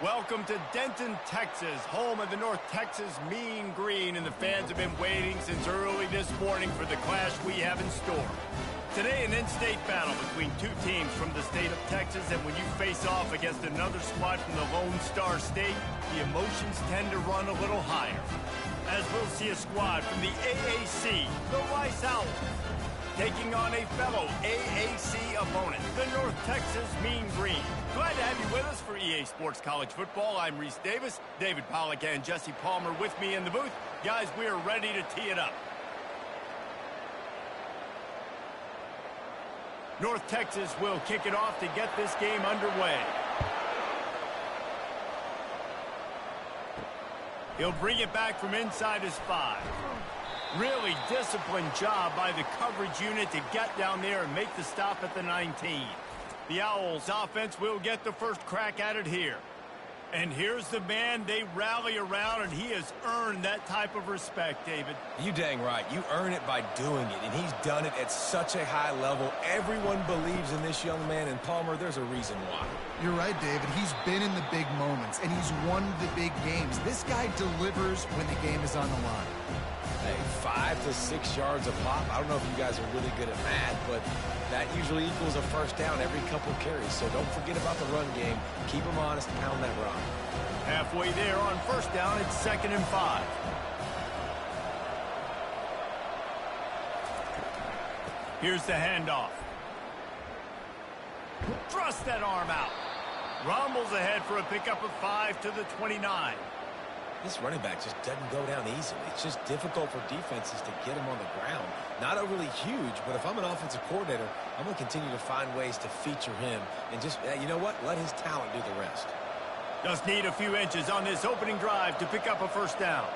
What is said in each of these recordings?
Welcome to Denton, Texas, home of the North Texas Mean Green, and the fans have been waiting since early this morning for the clash we have in store. Today, an in-state battle between two teams from the state of Texas, and when you face off against another squad from the Lone Star State, the emotions tend to run a little higher. As we'll see a squad from the AAC, the Rice Owls, taking on a fellow AAC opponent, the North Texas Mean Green. Glad to have you with us for EA Sports College Football. I'm Reese Davis, David Pollack and Jesse Palmer with me in the booth. Guys, we are ready to tee it up. North Texas will kick it off to get this game underway. He'll bring it back from inside his 5. Really disciplined job by the coverage unit to get down there and make the stop at the 19. The Owls offense will get the first crack at it here. And here's the man they rally around, and he has earned that type of respect, David. You dang right. You earn it by doing it, and he's done it at such a high level. Everyone believes in this young man, and Palmer, there's a reason why. You're right, David. He's been in the big moments, and he's won the big games. This guy delivers when the game is on the line. Hey, 5 to 6 yards a pop. I don't know if you guys are really good at math, but that usually equals a first down every couple carries. So don't forget about the run game. Keep them honest, pound that rock. Halfway there on first down, it's 2nd and 5. Here's the handoff. Thrust that arm out. Rumbles ahead for a pickup of 5 to the 29. This running back just doesn't go down easily. It's just difficult for defenses to get him on the ground. Not overly huge, but if I'm an offensive coordinator, I'm going to continue to find ways to feature him and just, you know what, let his talent do the rest. Just need a few inches on this opening drive to pick up a first down.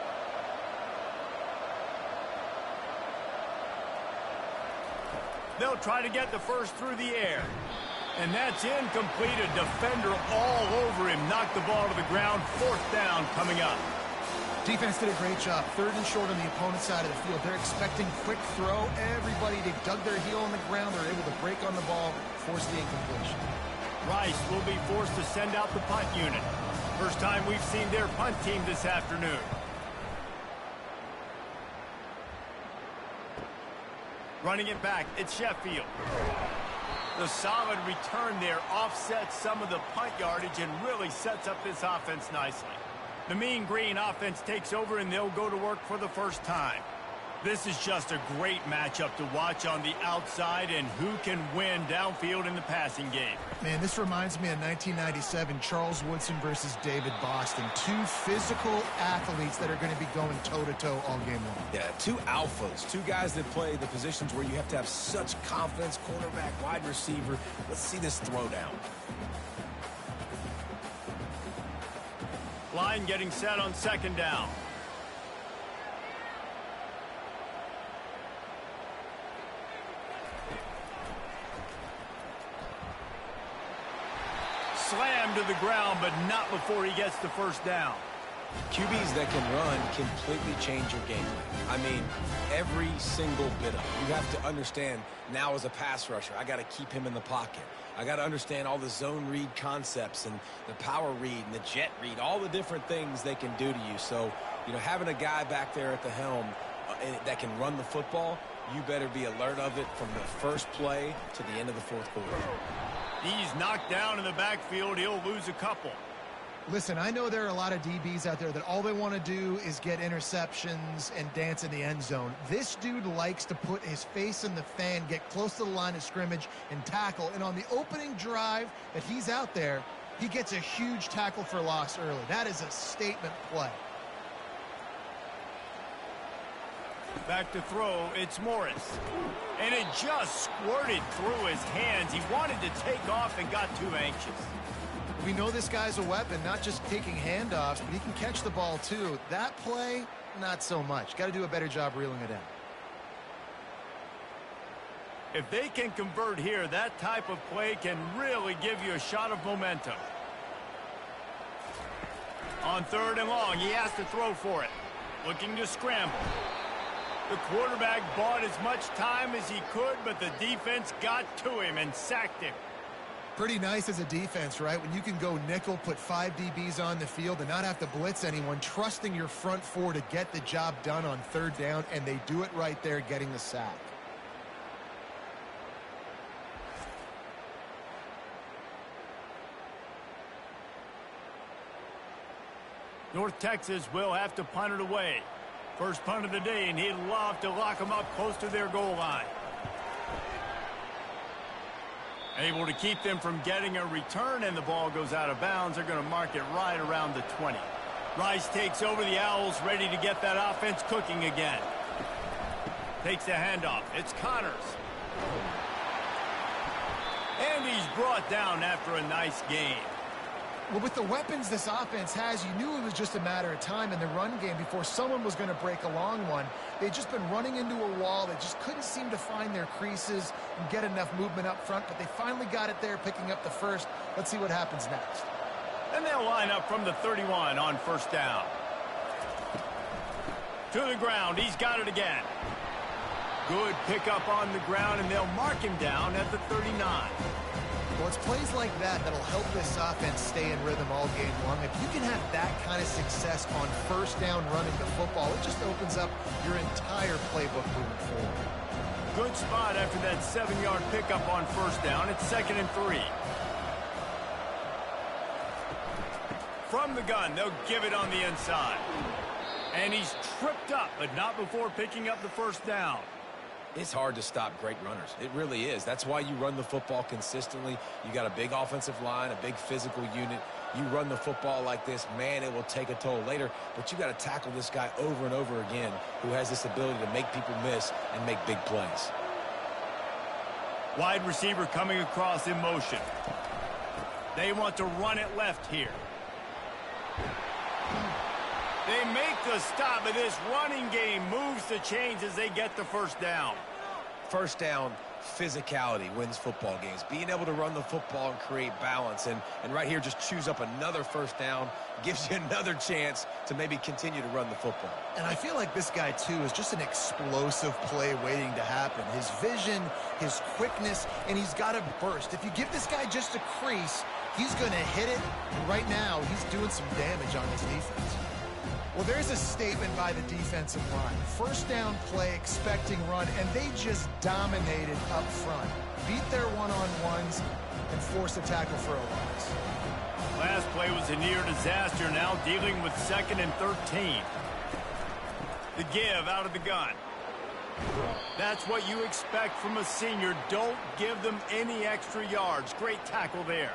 They'll try to get the first through the air. And that's incomplete. A defender all over him. Knocked the ball to the ground. 4th down coming up. Defense did a great job. 3rd and short on the opponent's side of the field. They're expecting quick throw. Everybody, they dug their heel on the ground. They're able to break on the ball, force the incompletion. Rice will be forced to send out the punt unit. First time we've seen their punt team this afternoon. Running it back, it's Sheffield. The solid return there offsets some of the punt yardage and really sets up this offense nicely. The Mean Green offense takes over, and they'll go to work for the first time. This is just a great matchup to watch on the outside, and who can win downfield in the passing game. Man, this reminds me of 1997, Charles Woodson versus David Boston. 2 physical athletes that are going to be going toe-to-toe all game long. Yeah, 2 alphas, 2 guys that play the positions where you have to have such confidence, quarterback, wide receiver. Let's see this throwdown. Line getting set on 2nd down. Slammed to the ground, but not before he gets the first down. QBs that can run completely change your game plan. I mean, every single bit of it. You have to understand now as a pass rusher, I got to keep him in the pocket. I got to understand all the zone read concepts and the power read and the jet read, all the different things they can do to you. So, you know, having a guy back there at the helm that can run the football, you better be alert of it from the first play to the end of the 4th quarter. He's knocked down in the backfield. He'll lose a couple. Listen, I know there are a lot of DBs out there that all they want to do is get interceptions and dance in the end zone. This dude likes to put his face in the fan, get close to the line of scrimmage, and tackle. And on the opening drive that he's out there, he gets a huge tackle for loss early. That is a statement play. Back to throw, it's Morris. And it just squirted through his hands. He wanted to take off and got too anxious. We know this guy's a weapon, not just taking handoffs, but he can catch the ball too. That play, not so much. Got to do a better job reeling it in. If they can convert here, that type of play can really give you a shot of momentum. On 3rd and long, he has to throw for it. Looking to scramble. The quarterback bought as much time as he could, but the defense got to him and sacked him. Pretty nice as a defense, right? When you can go nickel, put 5 DBs on the field and not have to blitz anyone, trusting your front four to get the job done on third down, and they do it right there, getting the sack. North Texas will have to punt it away. First punt of the day, and he'd love to lock them up close to their goal line. Able to keep them from getting a return, and the ball goes out of bounds. They're going to mark it right around the 20. Rice takes over the Owls, ready to get that offense cooking again. Takes the handoff. It's Connors. And he's brought down after a nice gain. Well, with the weapons this offense has, you knew it was just a matter of time in the run game before someone was going to break a long one. They'd just been running into a wall. They just couldn't seem to find their creases and get enough movement up front, but they finally got it there, picking up the first. Let's see what happens next. And they'll line up from the 31 on first down. To the ground. He's got it again. Good pickup on the ground, and they'll mark him down at the 39. Well, it's plays like that that'll help this offense stay in rhythm all game long. If you can have that kind of success on first down running the football, it just opens up your entire playbook moving forward. Good spot after that 7-yard pickup on first down. It's 2nd and 3. From the gun, they'll give it on the inside. And he's tripped up, but not before picking up the first down. It's hard to stop great runners. It really is. That's why you run the football consistently. You got a big offensive line, a big physical unit. You run the football like this, man, it will take a toll later. But you got to tackle this guy over and over again who has this ability to make people miss and make big plays. Wide receiver coming across in motion. They want to run it left here. They make the stop, but this running game moves the chains as they get the first down. First down, physicality wins football games. Being able to run the football and create balance. And right here, just choose up another first down, gives you another chance to maybe continue to run the football. And I feel like this guy, too, is just an explosive play waiting to happen. His vision, his quickness, and he's got a burst. If you give this guy just a crease, he's going to hit it. And right now, he's doing some damage on this defense. Well, there's a statement by the defensive line. First down play, expecting run, and they just dominated up front. Beat their one-on-ones and forced a tackle for a loss. Last play was a near disaster, now dealing with 2nd and 13. The give out of the gun. That's what you expect from a senior. Don't give them any extra yards. Great tackle there.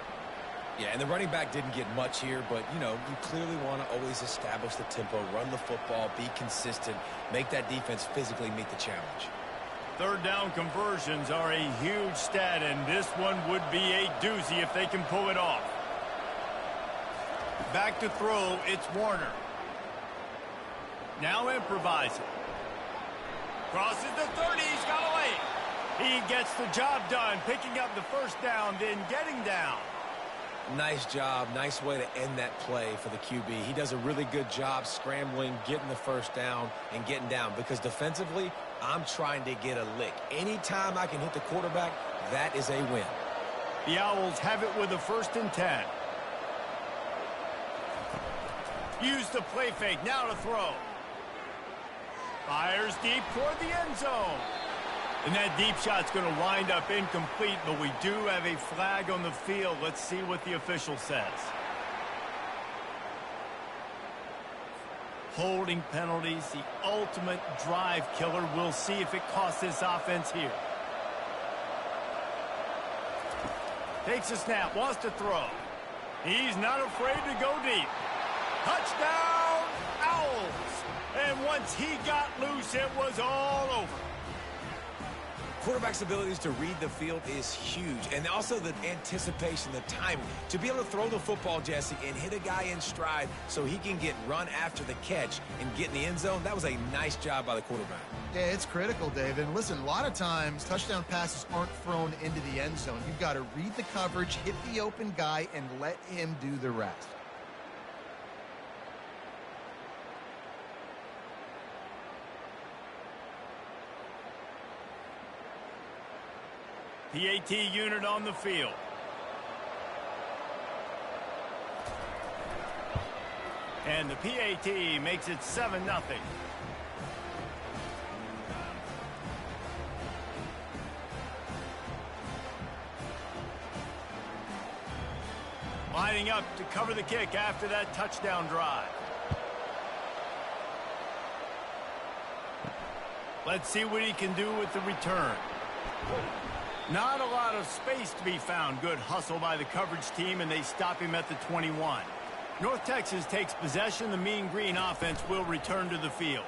Yeah, and the running back didn't get much here, but, you know, you clearly want to always establish the tempo, run the football, be consistent, make that defense physically meet the challenge. Third down conversions are a huge stat, and this one would be a doozy if they can pull it off. Back to throw, it's Warner. Now improvising. Crosses the 30, he's got away. He gets the job done, picking up the first down, then getting down. Nice job. Nice way to end that play for the QB. He does a really good job scrambling, getting the first down, and getting down. Because defensively, I'm trying to get a lick. Anytime I can hit the quarterback, that is a win. The Owls have it with a 1st and 10. Use the play fake. Now to throw. Fires deep toward the end zone. And that deep shot's going to wind up incomplete, but we do have a flag on the field. Let's see what the official says. Holding penalties, the ultimate drive killer. We'll see if it costs this offense here. Takes a snap, wants to throw. He's not afraid to go deep. Touchdown, Owls! And once he got loose, it was all over. Quarterback's abilities to read the field is huge, and also the anticipation, the timing. To be able to throw the football, Jesse, and hit a guy in stride so he can get run after the catch and get in the end zone, that was a nice job by the quarterback. Yeah, it's critical, David. And listen, a lot of times touchdown passes aren't thrown into the end zone. You've got to read the coverage, hit the open guy, and let him do the rest. PAT unit on the field. And the PAT makes it 7-0. Lining up to cover the kick after that touchdown drive. Let's see what he can do with the return. Not a lot of space to be found. Good hustle by the coverage team, and they stop him at the 21. North Texas takes possession. The Mean Green offense will return to the field.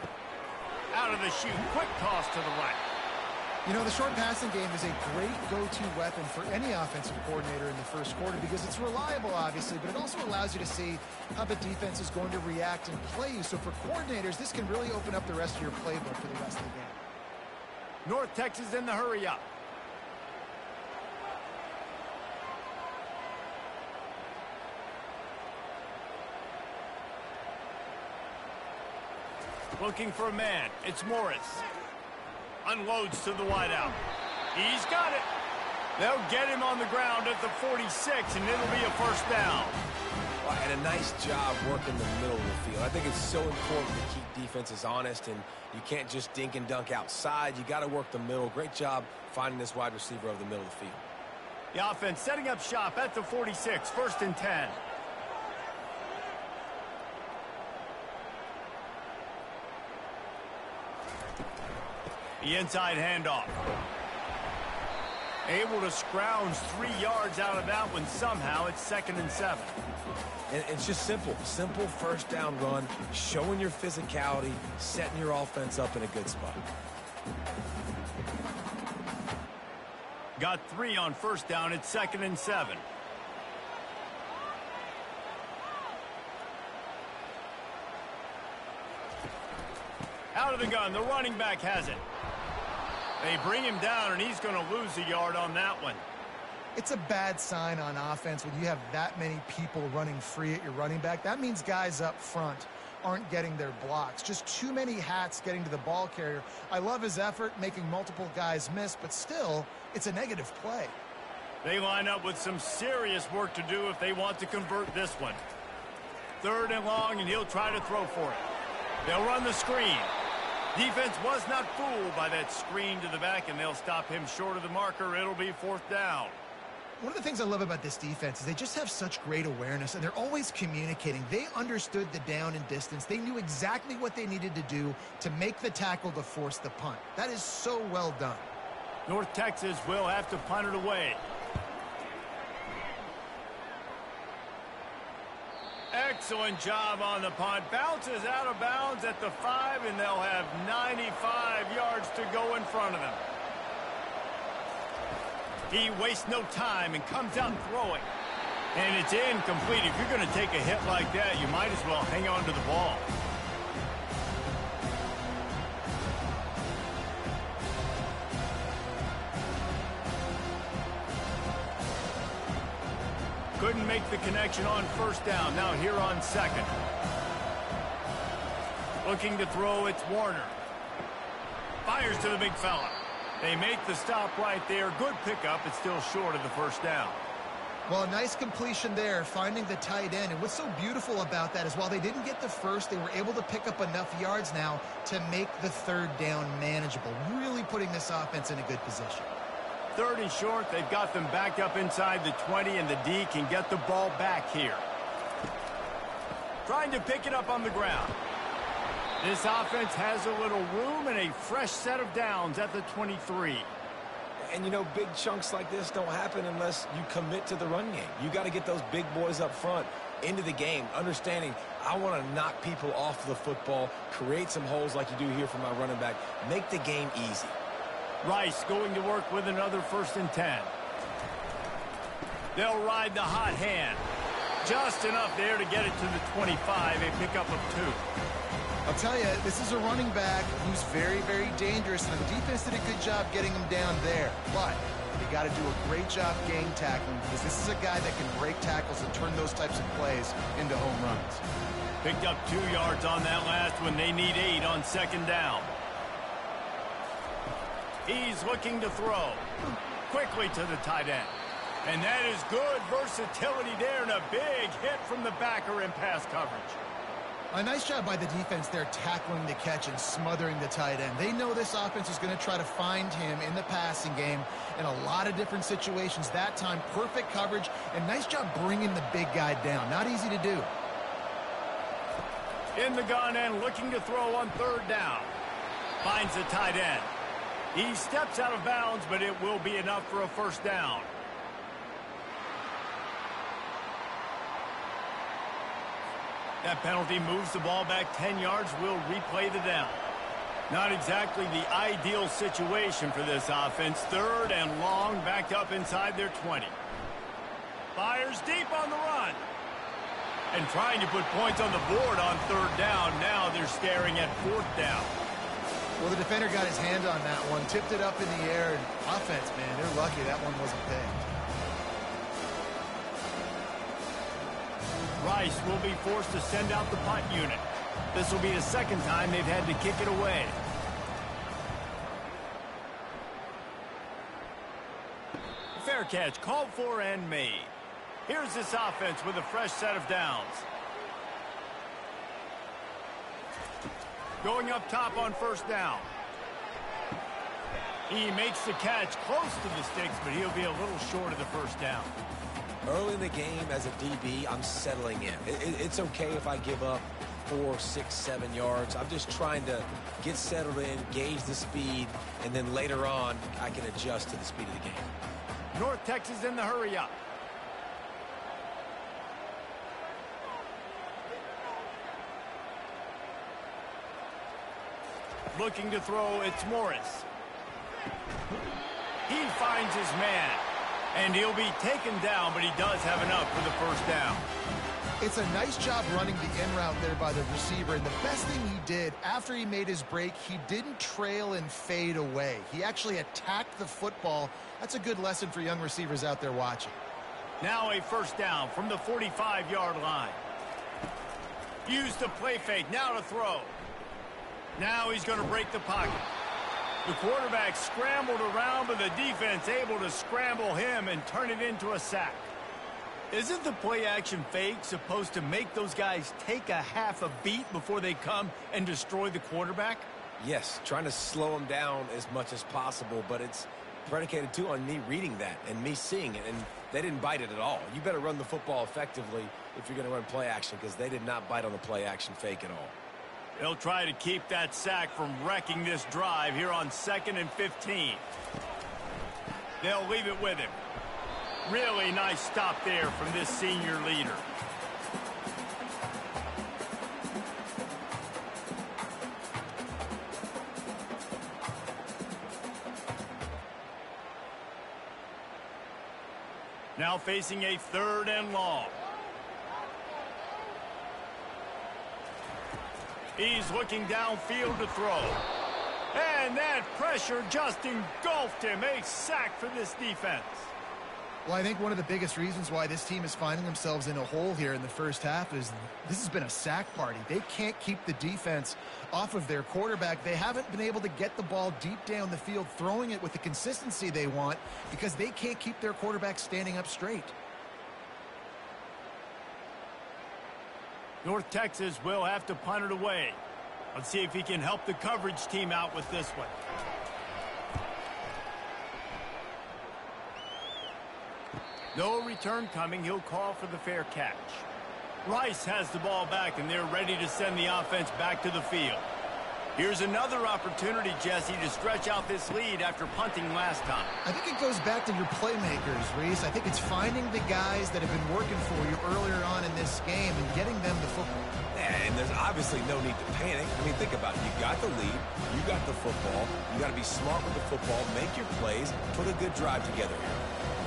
Out of the chute, quick toss to the right. You know, the short passing game is a great go-to weapon for any offensive coordinator in the first quarter because it's reliable, obviously, but it also allows you to see how the defense is going to react and play you. So for coordinators, this can really open up the rest of your playbook for the rest of the game. North Texas in the hurry up. Looking for a man. It's Morris. Unloads to the wideout. He's got it. They'll get him on the ground at the 46, and it'll be a first down. Well, and a nice job working the middle of the field. I think it's so important to keep defenses honest, and you can't just dink and dunk outside. You got to work the middle. Great job finding this wide receiver over the middle of the field. The offense setting up shop at the 46, 1st and 10. The inside handoff. Able to scrounge 3 yards out of that one somehow. It's 2nd and 7. And it's just simple. Simple first down run, showing your physicality, setting your offense up in a good spot. Got 3 on first down. It's 2nd and 7. Out of the gun. The running back has it. They bring him down, and he's going to lose a yard on that one. It's a bad sign on offense when you have that many people running free at your running back. That means guys up front aren't getting their blocks. Just too many hats getting to the ball carrier. I love his effort, making multiple guys miss, but still, it's a negative play. They line up with some serious work to do if they want to convert this one. 3rd and long, and he'll try to throw for it. They'll run the screen. Defense was not fooled by that screen to the back, and they'll stop him short of the marker. It'll be 4th down. One of the things I love about this defense is they just have such great awareness, and they're always communicating. They understood the down and distance. They knew exactly what they needed to do to make the tackle to force the punt. That is so well done. North Texas will have to punt it away. Excellent job on the punt. Bounces out of bounds at the 5, and they'll have 95 yards to go in front of them. He wastes no time and comes out throwing. And it's incomplete. If you're going to take a hit like that, you might as well hang on to the ball. Couldn't make the connection on first down. Now here on 2nd. Looking to throw, it's Warner. Fires to the big fella. They make the stop right there. Good pickup. It's still short of the first down. Well, a nice completion there, finding the tight end. And what's so beautiful about that is while they didn't get the first, they were able to pick up enough yards now to make the 3rd down manageable. Really putting this offense in a good position. 3rd and short. They've got them back up inside the 20, and the D can get the ball back here. Trying to pick it up on the ground. This offense has a little room and a fresh set of downs at the 23. And, you know, big chunks like this don't happen unless you commit to the run game. You got to get those big boys up front into the game, understanding I want to knock people off the football, create some holes like you do here for my running back, make the game easy. Rice going to work with another 1st and 10. They'll ride the hot hand. Just enough there to get it to the 25, a pickup of 2. I'll tell you, this is a running back who's very, very dangerous, and the defense did a good job getting him down there. But you got to do a great job game tackling because this is a guy that can break tackles and turn those types of plays into home runs. Picked up 2 yards on that last one. They need 8 on 2nd down. He's looking to throw. Quickly to the tight end. And that is good versatility there and a big hit from the backer in pass coverage. A nice job by the defense there tackling the catch and smothering the tight end. They know this offense is going to try to find him in the passing game in a lot of different situations. That time, perfect coverage, and nice job bringing the big guy down. Not easy to do. In the gun and looking to throw on third down. Finds the tight end. He steps out of bounds, but it will be enough for a first down. That penalty moves the ball back 10 yards. We'll replay the down. Not exactly the ideal situation for this offense. Third and long, backed up inside their 20. Fires deep on the run. And trying to put points on the board on third down. Now they're staring at fourth down. Well, the defender got his hand on that one, tipped it up in the air, and offense, man, they're lucky that one wasn't picked. Rice will be forced to send out the punt unit. This will be the second time they've had to kick it away. Fair catch called for and made. Here's this offense with a fresh set of downs. Going up top on first down. He makes the catch close to the sticks, but he'll be a little short of the first down. Early in the game, as a DB, I'm settling in. It's okay if I give up 4, 6, 7 yards. I'm just trying to get settled in, gauge the speed, and then later on, I can adjust to the speed of the game. North Texas in the hurry up. Looking to throw, it's Morris. He finds his man. And he'll be taken down, but he does have enough for the first down. It's a nice job running the in route there by the receiver. And the best thing he did after he made his break, he didn't trail and fade away. He actually attacked the football. That's a good lesson for young receivers out there watching. Now a first down from the 45-yard line. Used the play fake. Now to throw. Now he's going to break the pocket. The quarterback scrambled around, but the defense able to scramble him and turn it into a sack. Isn't the play-action fake supposed to make those guys take a half a beat before they come and destroy the quarterback? Yes, trying to slow him down as much as possible, but it's predicated, too, on me reading that and me seeing it, and they didn't bite it at all. You better run the football effectively if you're going to run play-action, because they did not bite on the play-action fake at all. They'll try to keep that sack from wrecking this drive here on 2nd and 15. They'll leave it with him. Really nice stop there from this senior leader. Now facing a 3rd and long. He's looking downfield to throw. And that pressure just engulfed him. A sack for this defense. Well, I think one of the biggest reasons why this team is finding themselves in a hole here in the first half is this has been a sack party. They can't keep the defense off of their quarterback. They haven't been able to get the ball deep down the field, throwing it with the consistency they want because they can't keep their quarterback standing up straight. North Texas will have to punt it away. Let's see if he can help the coverage team out with this one. No return coming. He'll call for the fair catch. Rice has the ball back, and they're ready to send the offense back to the field. Here's another opportunity, Jesse, to stretch out this lead after punting last time. I think it goes back to your playmakers, Reese. I think it's finding the guys that have been working for you earlier on in this game and getting them the football. And there's obviously no need to panic. I mean, think about it. You got the lead. You got the football. You got to be smart with the football, make your plays, put a good drive together here.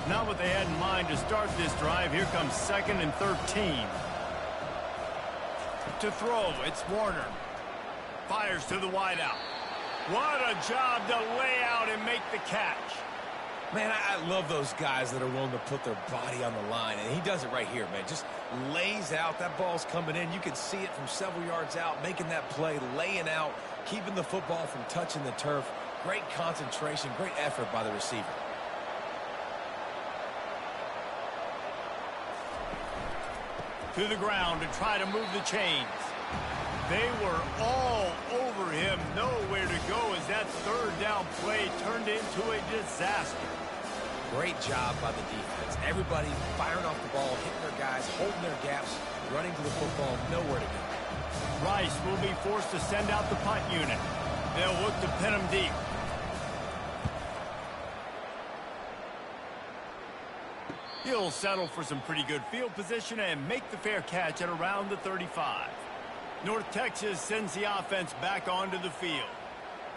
Not what they had in mind to start this drive. Here comes 2nd and 13. To throw, it's Warner. Fires to the wideout. What a job to lay out and make the catch. Man, I love those guys that are willing to put their body on the line, and he does it right here, man. Just lays out. That ball's coming in. You can see it from several yards out, making that play, laying out, keeping the football from touching the turf. Great concentration, great effort by the receiver. To the ground to try to move the chains. They were all over him, nowhere to go as that third down play turned into a disaster. Great job by the defense. Everybody firing off the ball, hitting their guys, holding their gaps, running to the football, nowhere to go. Rice will be forced to send out the punt unit. They'll look to pin him deep. He'll settle for some pretty good field position and make the fair catch at around the 35. North Texas sends the offense back onto the field.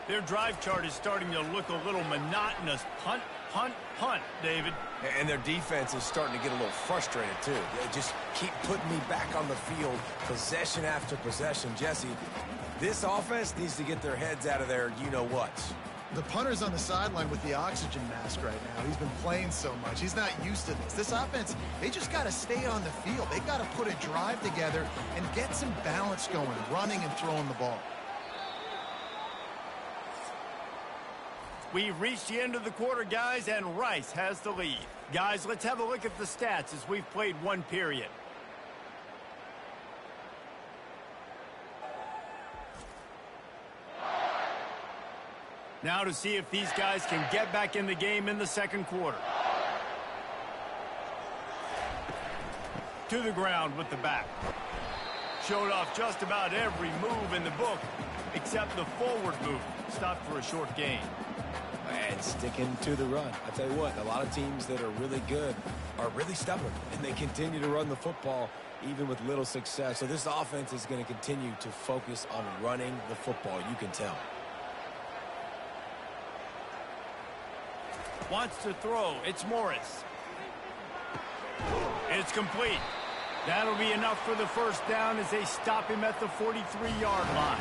Their drive chart is starting to look a little monotonous. Punt, punt, punt, David. And their defense is starting to get a little frustrated, too. They just keep putting me back on the field, possession after possession. Jesse, this offense needs to get their heads out of their you-know-what. The punter's on the sideline with the oxygen mask right now. He's been playing so much. He's not used to this. This offense, they just got to stay on the field. They got to put a drive together and get some balance going, running and throwing the ball. We've reached the end of the quarter, guys, and Rice has the lead. Guys, let's have a look at the stats as we've played one period. Now to see if these guys can get back in the game in the second quarter. To the ground with the back. Showed off just about every move in the book, except the forward move. Stopped for a short gain. And sticking to the run. I tell you what, a lot of teams that are really good are really stubborn, and they continue to run the football even with little success. So this offense is going to continue to focus on running the football, you can tell. Wants to throw. It's Morris. It's complete. That'll be enough for the first down as they stop him at the 43-yard line.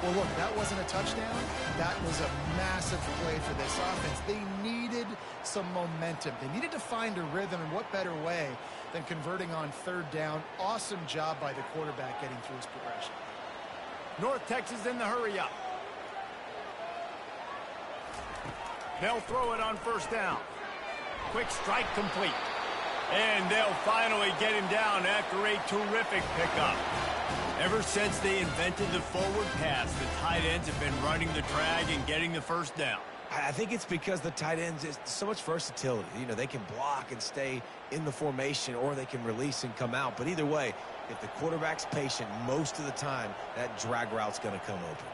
Well, look, that wasn't a touchdown. That was a massive play for this offense. They needed some momentum. They needed to find a rhythm, and what better way than converting on third down. Awesome job by the quarterback getting through his progression. North Texas in the hurry-up. They'll throw it on first down. Quick strike complete. And they'll finally get him down after a terrific pickup. Ever since they invented the forward pass, the tight ends have been running the drag and getting the first down. I think it's because the tight ends is so much versatility. You know, they can block and stay in the formation, or they can release and come out. But either way, if the quarterback's patient most of the time, that drag route's going to come open.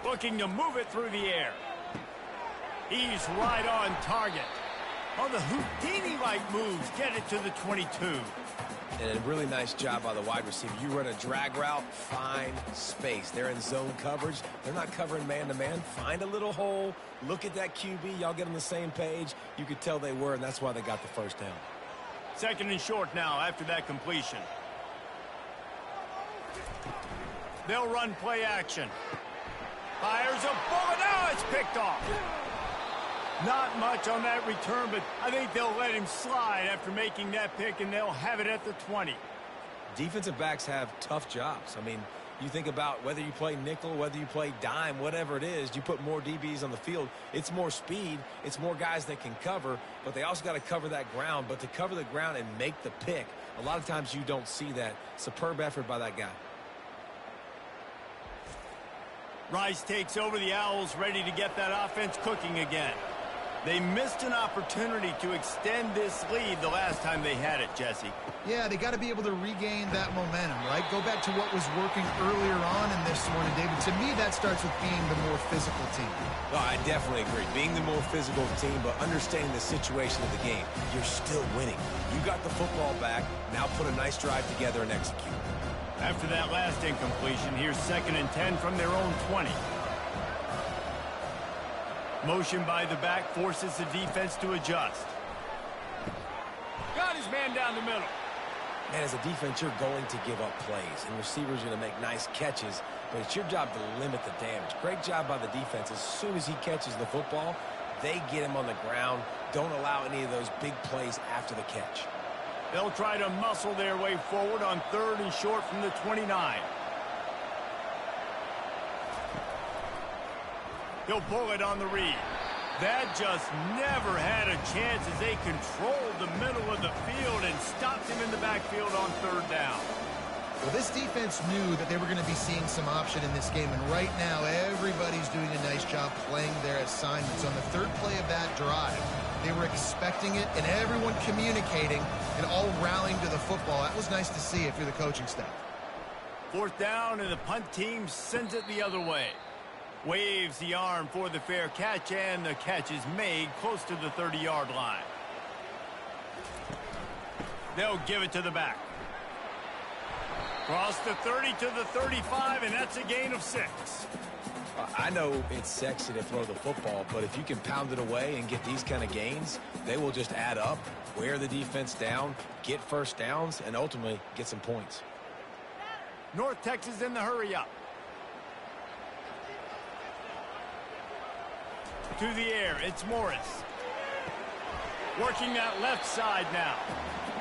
Looking to move it through the air. He's right on target. Oh, the Houdini-like moves get it to the 22. And a really nice job by the wide receiver. You run a drag route, find space. They're in zone coverage. They're not covering man-to-man. Find a little hole. Look at that QB. Y'all get on the same page. You could tell they were, and that's why they got the first down. Second and short now after that completion. They'll run play action. Fires a bullet. Now it's picked off. Not much on that return, but I think they'll let him slide after making that pick, and they'll have it at the 20. Defensive backs have tough jobs. I mean, you think about whether you play nickel, whether you play dime, whatever it is, you put more DBs on the field. It's more speed. It's more guys that can cover, but they also got to cover that ground. But to cover the ground and make the pick, a lot of times you don't see that. Superb effort by that guy. Rice takes over the Owls, ready to get that offense cooking again. They missed an opportunity to extend this lead the last time they had it, Jesse. Yeah, they got to be able to regain that momentum, right? Go back to what was working earlier on in this one, and David, to me, that starts with being the more physical team. Oh, I definitely agree. Being the more physical team, but understanding the situation of the game. You're still winning. You got the football back. Now put a nice drive together and execute. After that last incompletion, here's 2nd and 10 from their own 20. Motion by the back forces the defense to adjust. Got his man down the middle. And as a defense, you're going to give up plays, and receivers are going to make nice catches, but it's your job to limit the damage. Great job by the defense. As soon as he catches the football, they get him on the ground. Don't allow any of those big plays after the catch. They'll try to muscle their way forward on 3rd and short from the 29. He'll pull it on the read. That just never had a chance as they controlled the middle of the field and stopped him in the backfield on third down. Well, this defense knew that they were going to be seeing some option in this game, and right now everybody's doing a nice job playing their assignments. On the third play of that drive, they were expecting it, and everyone communicating and all rallying to the football. That was nice to see if you're the coaching staff. Fourth down, and the punt team sends it the other way. Waves the arm for the fair catch, and the catch is made close to the 30-yard line. They'll give it to the back. Cross the 30 to the 35, and that's a gain of 6. I know it's sexy to throw the football, but if you can pound it away and get these kind of gains, they will just add up, wear the defense down, get first downs, and ultimately get some points. North Texas in the hurry-up. To the air, it's Morris. Working that left side now.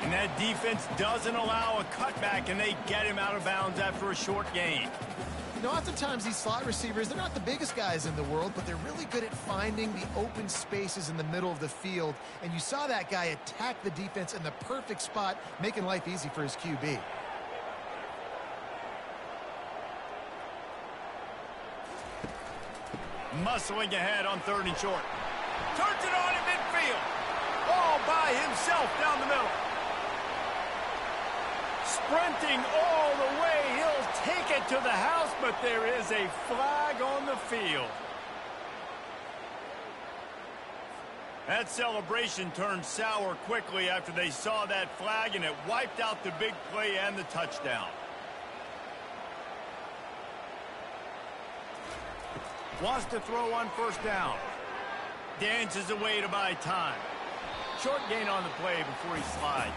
And that defense doesn't allow a cutback, and they get him out of bounds after a short gain. You know, oftentimes these slot receivers, they're not the biggest guys in the world, but they're really good at finding the open spaces in the middle of the field. And you saw that guy attack the defense in the perfect spot, making life easy for his QB. Muscling ahead on third and short. Turns it on in midfield. All by himself down the middle. Sprinting all the way. He'll take it to the house, but there is a flag on the field. That celebration turned sour quickly after they saw that flag, and it wiped out the big play and the touchdown. Wants to throw on first down. Dances away to buy time. Short gain on the play before he slides.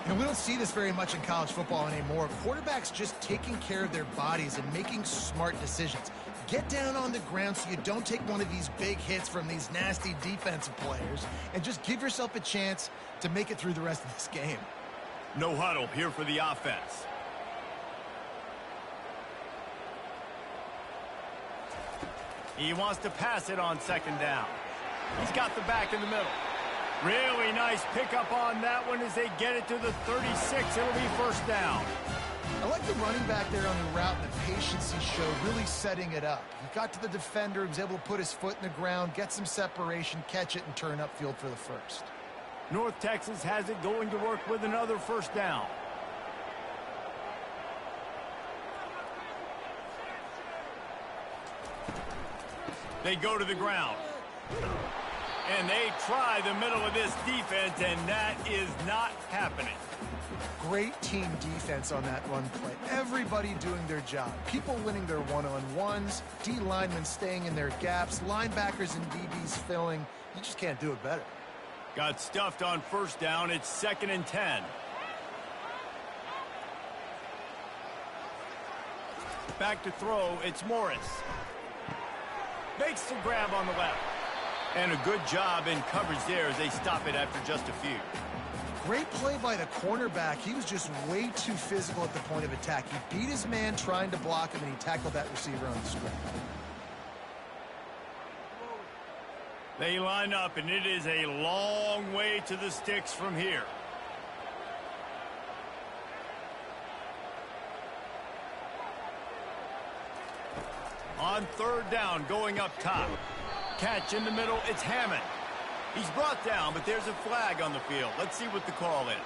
And we don't see this very much in college football anymore. Quarterbacks just taking care of their bodies and making smart decisions. Get down on the ground so you don't take one of these big hits from these nasty defensive players, and just give yourself a chance to make it through the rest of this game. No huddle here for the offense. He wants to pass it on second down. He's got the back in the middle. Really nice pickup on that one as they get it to the 36. It'll be first down. I like the running back there on the route and the patience he showed, really setting it up. He got to the defender, he was able to put his foot in the ground, get some separation, catch it, and turn upfield for the first. North Texas has it going to work with another first down. They go to the ground. And they try the middle of this defense, and that is not happening. Great team defense on that run play. Everybody doing their job. People winning their one-on-ones, D linemen staying in their gaps, linebackers and DBs filling. You just can't do it better. Got stuffed on first down. It's 2nd and 10. Back to throw. It's Morris. Makes the grab on the left. And a good job in coverage there as they stop it after just a few. Great play by the cornerback. He was just way too physical at the point of attack. He beat his man trying to block him, and he tackled that receiver on the screen. They line up, and it is a long way to the sticks from here. On third down, going up top. Catch in the middle, it's Hammond. He's brought down, but there's a flag on the field. Let's see what the call is.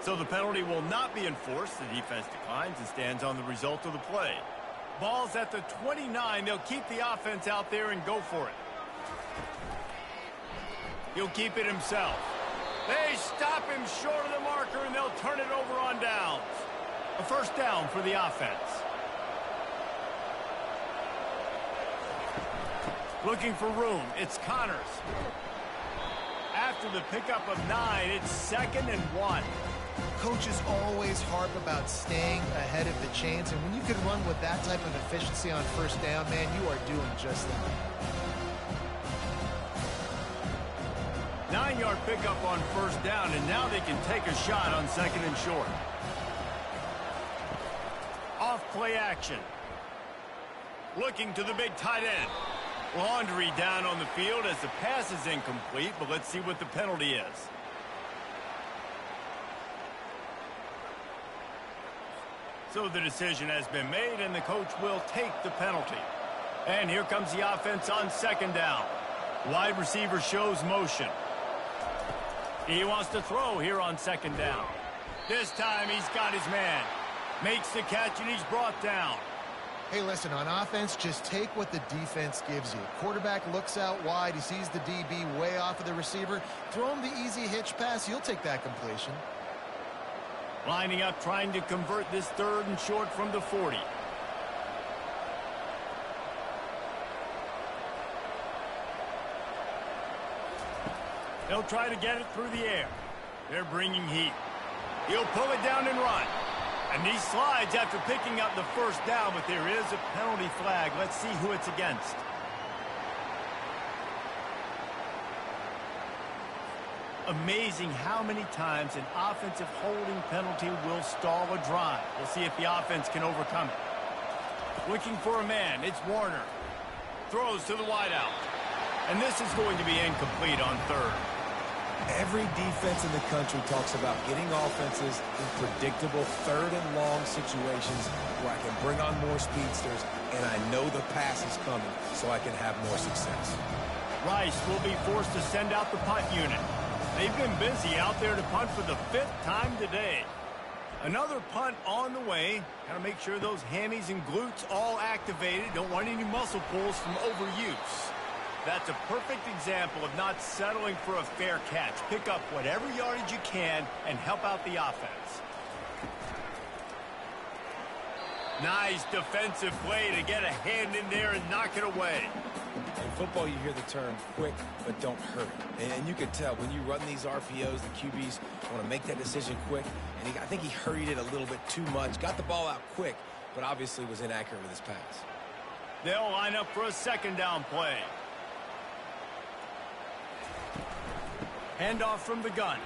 So the penalty will not be enforced. The defense declines and stands on the result of the play. Ball's at the 29. They'll keep the offense out there and go for it. He'll keep it himself. They stop him short of the marker, and they'll turn it over on downs. A first down for the offense. Looking for room. It's Connors. After the pickup of 9, it's 2nd and 1. Coaches always harp about staying ahead of the chains, and when you can run with that type of efficiency on first down, man, you are doing just that. 9-yard pickup on first down, and now they can take a shot on 2nd and short. Off play action. Looking to the big tight end. Laundry down on the field as the pass is incomplete, but let's see what the penalty is. So the decision has been made, and the coach will take the penalty. And here comes the offense on second down. Wide receiver shows motion. He wants to throw here on second down. This time he's got his man. Makes the catch, and he's brought down. Hey, listen, on offense, just take what the defense gives you. Quarterback looks out wide. He sees the DB way off of the receiver. Throw him the easy hitch pass. You'll take that completion. Lining up, trying to convert this 3rd and short from the 40. They'll try to get it through the air. They're bringing heat. He'll pull it down and run. And he slides after picking up the first down, but there is a penalty flag. Let's see who it's against. Amazing how many times an offensive holding penalty will stall a drive. We'll see if the offense can overcome it. Looking for a man, it's Warner. Throws to the wideout. And this is going to be incomplete on 3rd. Every defense in the country talks about getting offenses in predictable 3rd and long situations where I can bring on more speedsters and I know the pass is coming so I can have more success. Rice will be forced to send out the punt unit. They've been busy out there to punt for the 5th time today. Another punt on the way. Got to make sure those hammies and glutes all activated. Don't want any muscle pulls from overuse. That's a perfect example of not settling for a fair catch. Pick up whatever yardage you can and help out the offense. Nice defensive play to get a hand in there and knock it away. In football, you hear the term quick, but don't hurry. And you can tell when you run these RPOs, the QBs want to make that decision quick. And I think he hurried it a little bit too much. Got the ball out quick, but obviously was inaccurate with his pass. They'll line up for a 2nd down play. Handoff from the gun.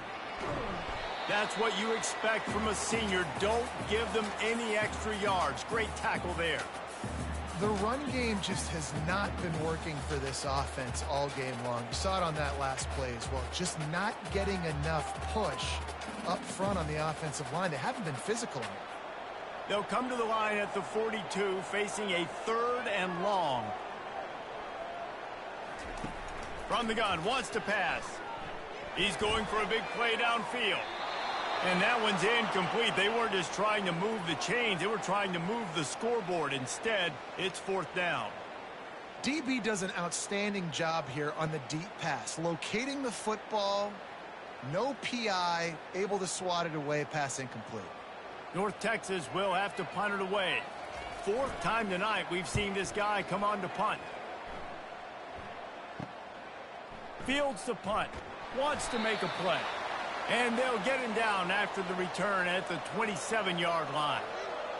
That's what you expect from a senior. Don't give them any extra yards. Great tackle there. The run game just has not been working for this offense all game long. You saw it on that last play as well. Just not getting enough push up front on the offensive line. They haven't been physical on it. They'll come to the line at the 42, facing a 3rd and long. From the gun, wants to pass. He's going for a big play downfield. And that one's incomplete. They weren't just trying to move the chains. They were trying to move the scoreboard. Instead, it's 4th down. DB does an outstanding job here on the deep pass. Locating the football, no PI, able to swat it away, pass incomplete. North Texas will have to punt it away. 4th time tonight we've seen this guy come on to punt. Fields the punt. Wants to make a play. And they'll get him down after the return at the 27-yard line.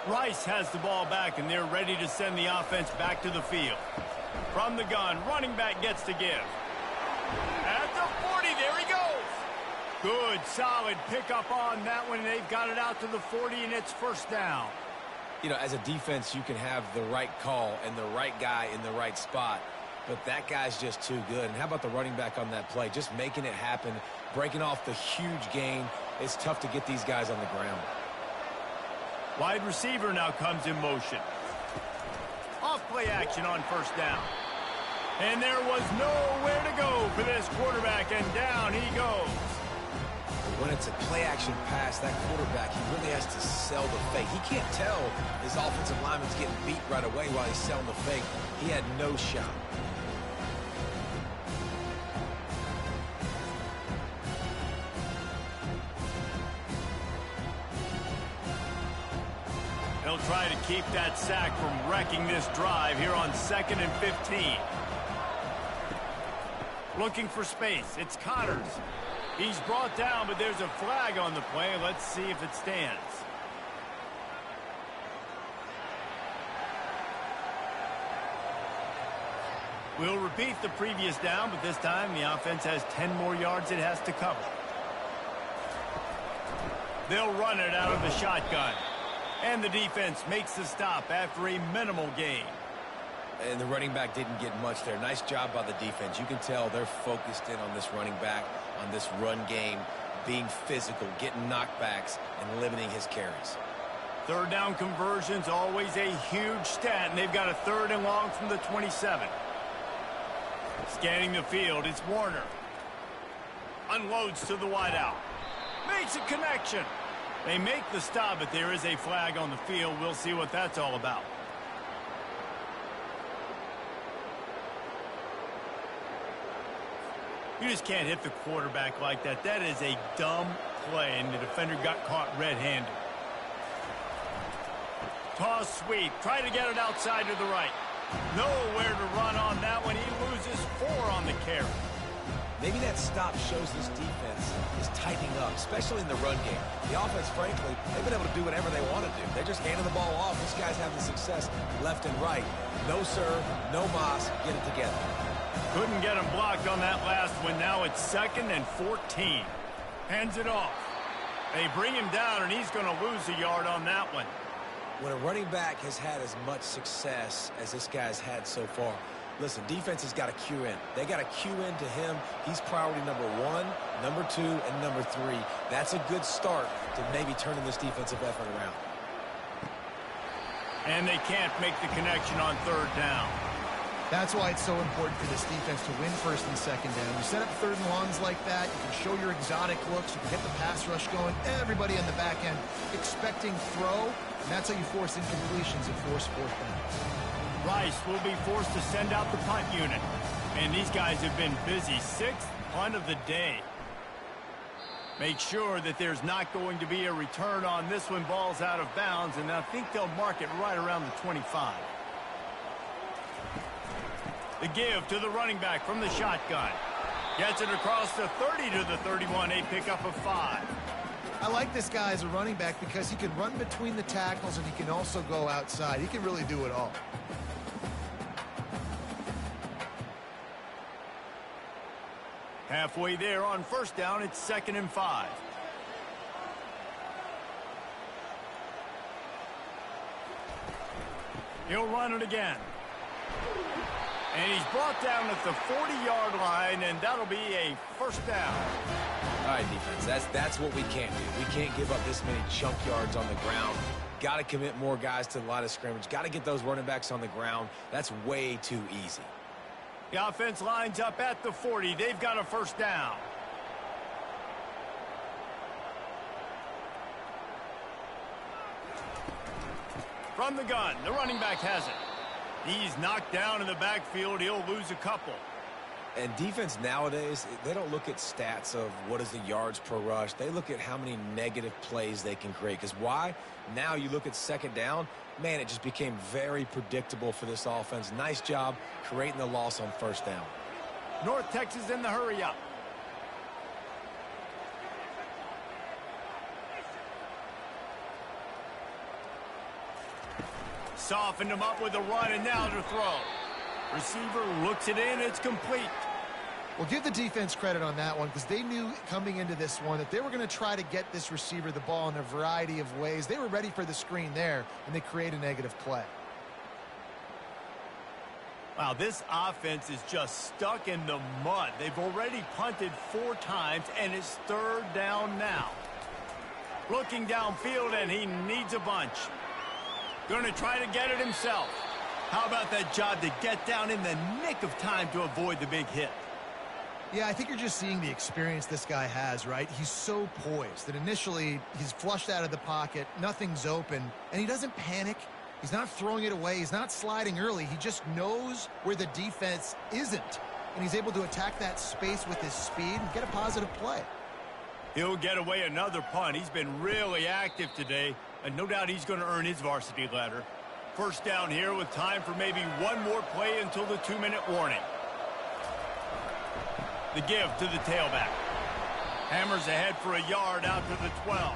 Rice has the ball back, and they're ready to send the offense back to the field. From the gun, running back gets to give. At the 40, there he goes. Good, solid pickup on that one. They've got it out to the 40, and it's 1st down. You know, as a defense, you can have the right call and the right guy in the right spot. But that guy's just too good. And how about the running back on that play? Just making it happen, breaking off the huge gain. It's tough to get these guys on the ground. Wide receiver now comes in motion. Off play action on 1st down. And there was nowhere to go for this quarterback, and down he goes. When it's a play-action pass, that quarterback, he really has to sell the fake. He can't tell his offensive lineman's getting beat right away while he's selling the fake. He had no shot. They'll try to keep that sack from wrecking this drive here on 2nd and 15. Looking for space. It's Connors. He's brought down, but there's a flag on the play. Let's see if it stands. We'll repeat the previous down, but this time the offense has 10 more yards it has to cover. They'll run it out of the shotgun. And the defense makes the stop after a minimal gain. And the running back didn't get much there. Nice job by the defense. You can tell they're focused in on this running back, on this run game, being physical, getting knockbacks, and limiting his carries. Third down conversion's always a huge stat, and they've got a 3rd and long from the 27. Scanning the field, it's Warner. Unloads to the wideout. Makes a connection. They make the stop, but there is a flag on the field. We'll see what that's all about. You just can't hit the quarterback like that. That is a dumb play, and the defender got caught red-handed. Toss sweep. Try to get it outside to the right. Nowhere to run on that one. He loses 4 on the carry. Maybe that stop shows this defense is tightening up, especially in the run game. The offense, frankly, they've been able to do whatever they want to do. They're just handing the ball off. This guy's having success left and right. No serve, no moss. Get it together. Couldn't get him blocked on that last one. Now it's 2nd and 14. Hands it off. They bring him down, and he's going to lose a yard on that one. When a running back has had as much success as this guy's had so far, listen, defense has got to cue in. They got to cue in to him. He's priority number 1, number 2, and number 3. That's a good start to maybe turning this defensive effort around. And they can't make the connection on 3rd down. That's why it's so important for this defense to win 1st and 2nd down. You set up 3rd and longs like that, you can show your exotic looks, you can get the pass rush going, everybody on the back end expecting throw, and that's how you force incompletions and force 4th downs. Rice will be forced to send out the punt unit. And these guys have been busy. 6th punt of the day. Make sure that there's not going to be a return on this one. Ball's out of bounds, and I think they'll mark it right around the 25. The give to the running back from the shotgun. Gets it across the 30 to the 31, a pickup of 5. I like this guy as a running back because he can run between the tackles and he can also go outside. He can really do it all. Halfway there on 1st down, it's 2nd and 5. He'll run it again. And he's brought down at the 40-yard line, and that'll be a 1st down. All right, defense, that's what we can't do. We can't give up this many chunk yards on the ground. Got to commit more guys to the line of scrimmage. Got to get those running backs on the ground. That's way too easy. The offense lines up at the 40. They've got a 1st down. From the gun, the running back has it. He's knocked down in the backfield. He'll lose a couple. And defense nowadays, they don't look at stats of what is the yards per rush. They look at how many negative plays they can create. Because why? Now you look at 2nd down, man, it just became very predictable for this offense. Nice job creating the loss on 1st down. North Texas in the hurry-up. Softened him up with a run, and now to throw. Receiver looks it in. It's complete. Well, give the defense credit on that one because they knew coming into this one that they were going to try to get this receiver the ball in a variety of ways. They were ready for the screen there, and they create a negative play. Wow, this offense is just stuck in the mud. They've already punted 4 times, and it's 3rd down now. Looking downfield, and he needs a bunch. Going to try to get it himself. How about that job to get down in the nick of time to avoid the big hit? Yeah, I think you're just seeing the experience this guy has, right? He's so poised that initially he's flushed out of the pocket, nothing's open, and he doesn't panic. He's not throwing it away. He's not sliding early. He just knows where the defense isn't, and he's able to attack that space with his speed and get a positive play. He'll get away another punt. He's been really active today, and no doubt he's going to earn his varsity letter. 1st down here with time for maybe one more play until the 2-minute warning. The give to the tailback. Hammers ahead for a yard out to the 12.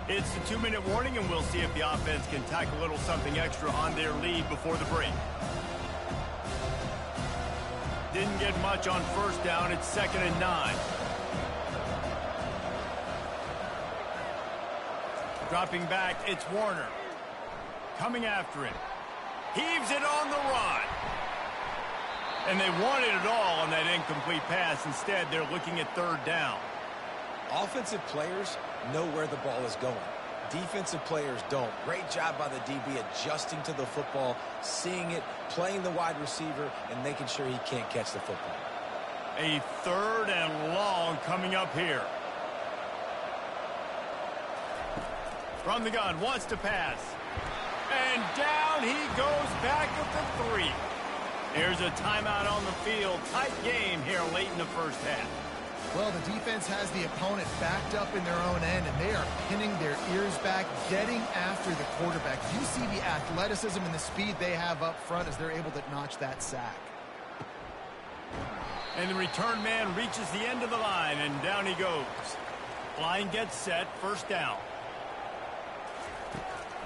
It's the 2-minute warning, and we'll see if the offense can tack a little something extra on their lead before the break. Didn't get much on 1st down. It's 2nd and 9. Dropping back, it's Warner. Coming after him. Heaves it on the run. And they wanted it all on that incomplete pass. Instead, they're looking at third down. Offensive players know where the ball is going. Defensive players don't. Great job by the DB adjusting to the football, seeing it, playing the wide receiver, and making sure he can't catch the football. A third and long coming up here. From the gun, wants to pass. And down he goes back at the 3. There's a timeout on the field. Tight game here late in the first half. Well, the defense has the opponent backed up in their own end, and they are pinning their ears back, getting after the quarterback. You see the athleticism and the speed they have up front as they're able to notch that sack. And the return man reaches the end of the line, and down he goes. Line gets set, first down.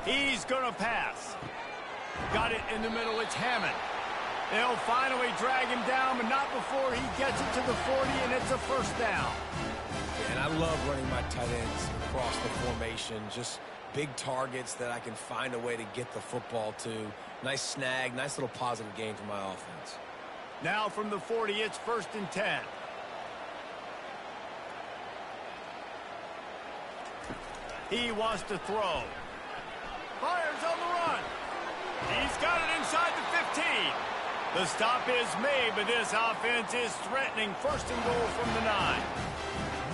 He's going to pass. Got it in the middle, it's Hammond. They'll finally drag him down, but not before he gets it to the 40, and it's a first down. And I love running my tight ends across the formation. Just big targets that I can find a way to get the football to. Nice snag, nice little positive game for my offense. Now from the 40, it's first and 10. He wants to throw. Fires on the run. He's got it inside the 15. The stop is made, but this offense is threatening first and goal from the 9.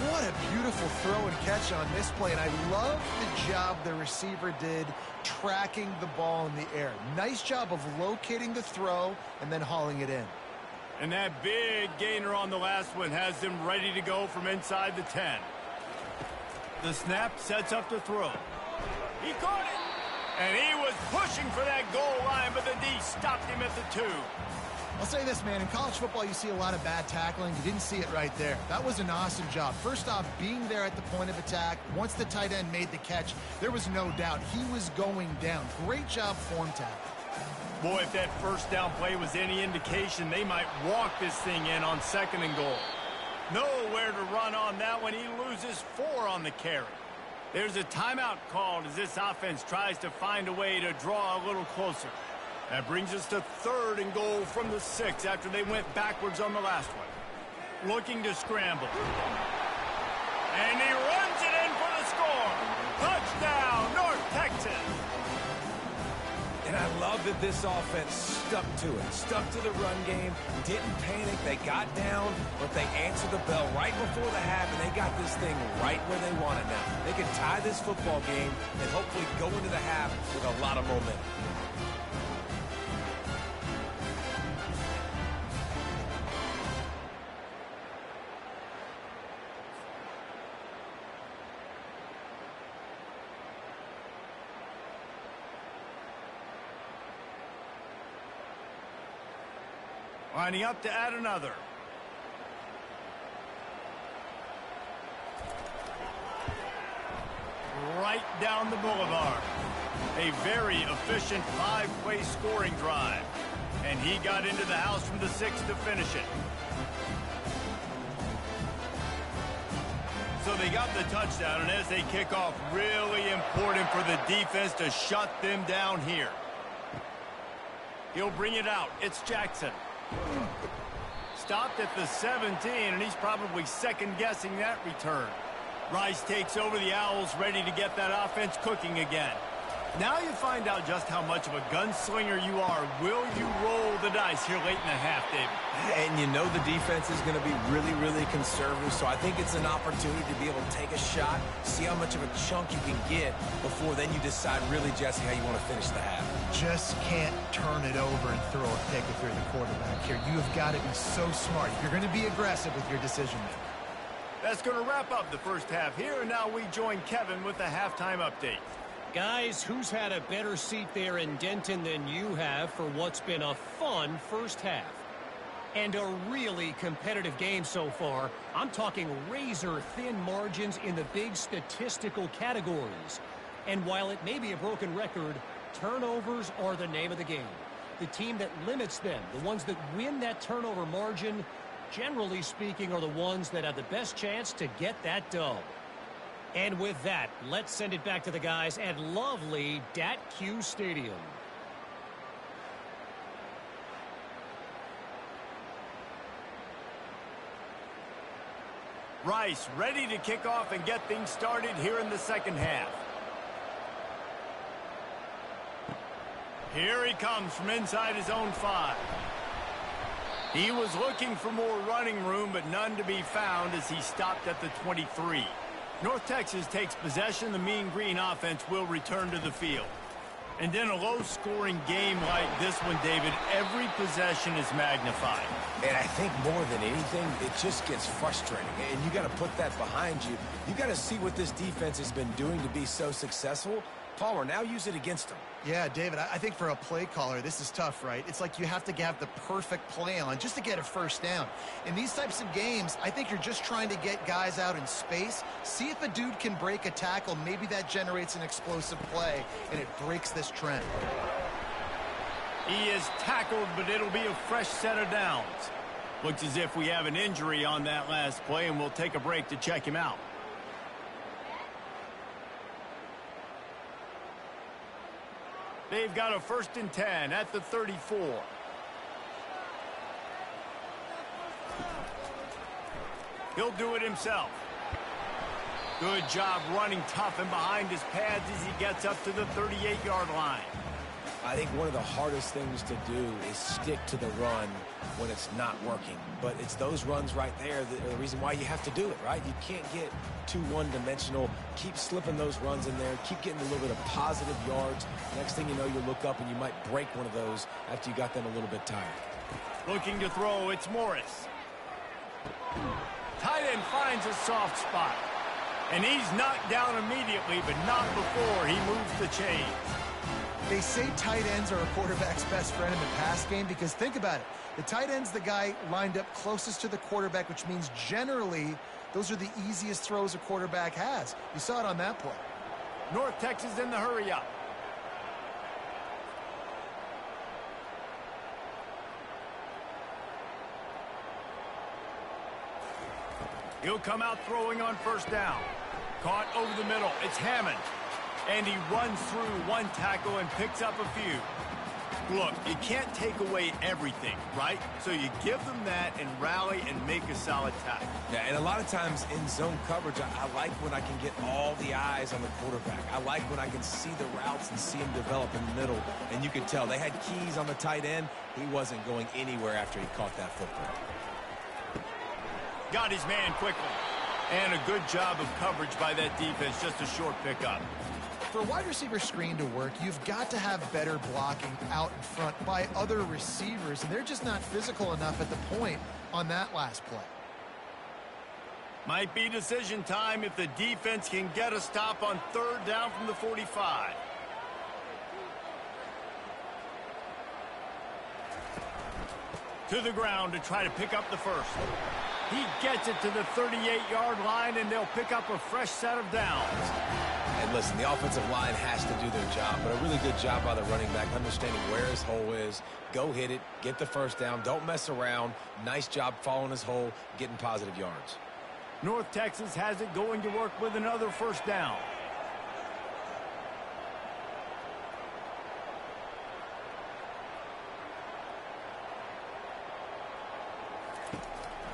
What a beautiful throw and catch on this play, and I love the job the receiver did tracking the ball in the air. Nice job of locating the throw and then hauling it in. And that big gainer on the last one has them ready to go from inside the 10. The snap sets up the throw. He caught it. And he was pushing for that goal line, but the D stopped him at the 2. I'll say this, man. In college football, you see a lot of bad tackling. You didn't see it right there. That was an awesome job. First off, being there at the point of attack. Once the tight end made the catch, there was no doubt he was going down. Great job form tackle. Boy, if that first down play was any indication, they might walk this thing in on second and goal. Nowhere to run on that one. He loses 4 on the carry. There's a timeout called as this offense tries to find a way to draw a little closer. That brings us to third and goal from the 6 after they went backwards on the last one. Looking to scramble. And he runs it in for the score. Touchdown, North Texas. And I love that this offense stuck to it, stuck to the run game, didn't panic. They got down, but they answered the bell right before the half, and they got this thing right where they want it now. They can tie this football game and hopefully go into the half with a lot of momentum. Lining up to add another. Right down the boulevard. A very efficient 5-play scoring drive. And he got into the house from the 6 to finish it. So they got the touchdown, and as they kick off, really important for the defense to shut them down here. He'll bring it out. It's Jackson. Stopped at the 17, and he's probably second-guessing that return. Rice takes over the Owls, ready to get that offense cooking again. Now you find out just how much of a gunslinger you are. Will you roll the dice here late in the half, David? And you know the defense is going to be really, really conservative, so I think it's an opportunity to be able to take a shot, see how much of a chunk you can get before then you decide really, Jesse, how you want to finish the half. Just can't turn it over and throw a pick if you're the quarterback here. You have got to be so smart. If you're going to be aggressive with your decision-making. That's going to wrap up the first half here, and now we join Kevin with the halftime update. Guys, who's had a better seat there in Denton than you have for what's been a fun first half? And a really competitive game so far. I'm talking razor-thin margins in the big statistical categories. And while it may be a broken record, turnovers are the name of the game. The team that limits them, the ones that win that turnover margin, generally speaking, are the ones that have the best chance to get that dub. And with that, let's send it back to the guys at lovely Dat Q Stadium. Rice ready to kick off and get things started here in the second half. Here he comes from inside his own 5. He was looking for more running room, but none to be found as he stopped at the 23. North Texas takes possession. The Mean Green offense will return to the field. And in a low-scoring game like this one, David, every possession is magnified. And I think more than anything, it just gets frustrating. And you got to put that behind you. You got to see what this defense has been doing to be so successful. Palmer, now use it against them. Yeah, David, I think for a play caller, this is tough, right? It's like you have to have the perfect play on just to get a first down. In these types of games, I think you're just trying to get guys out in space, see if a dude can break a tackle. Maybe that generates an explosive play, and it breaks this trend. He is tackled, but it'll be a fresh set of downs. Looks as if we have an injury on that last play, and we'll take a break to check him out. They've got a 1st and 10 at the 34. He'll do it himself. Good job running tough and behind his pads as he gets up to the 38-yard line. I think one of the hardest things to do is stick to the run when it's not working. But it's those runs right there that are the reason why you have to do it, right? You can't get too one-dimensional. Keep slipping those runs in there. Keep getting a little bit of positive yards. Next thing you know, you look up and you might break one of those after you got them a little bit tired. Looking to throw, it's Morris. Tight end finds a soft spot. And he's knocked down immediately, but not before he moves the chains. They say tight ends are a quarterback's best friend in the pass game because think about it. The tight end's the guy lined up closest to the quarterback, which means generally those are the easiest throws a quarterback has. You saw it on that play. North Texas in the hurry up. He'll come out throwing on 1st down. Caught over the middle. It's Hammond. And he runs through one tackle and picks up a few. Look, you can't take away everything, right? So you give them that and rally and make a solid tackle. Yeah, and a lot of times in zone coverage, I like when I can get all the eyes on the quarterback. I like when I can see the routes and see him develop in the middle. And you can tell they had keys on the tight end. He wasn't going anywhere after he caught that football. Got his man quickly. And a good job of coverage by that defense. Just a short pickup. For a wide receiver screen to work, you've got to have better blocking out in front by other receivers, and they're just not physical enough at the point on that last play. Might be decision time if the defense can get a stop on 3rd down from the 45. To the ground to try to pick up the first. He gets it to the 38-yard line, and they'll pick up a fresh set of downs. And listen, the offensive line has to do their job, but a really good job by the running back understanding where his hole is. Go hit it, get the 1st down, don't mess around. Nice job following his hole, getting positive yards. North Texas has it going to work with another 1st down.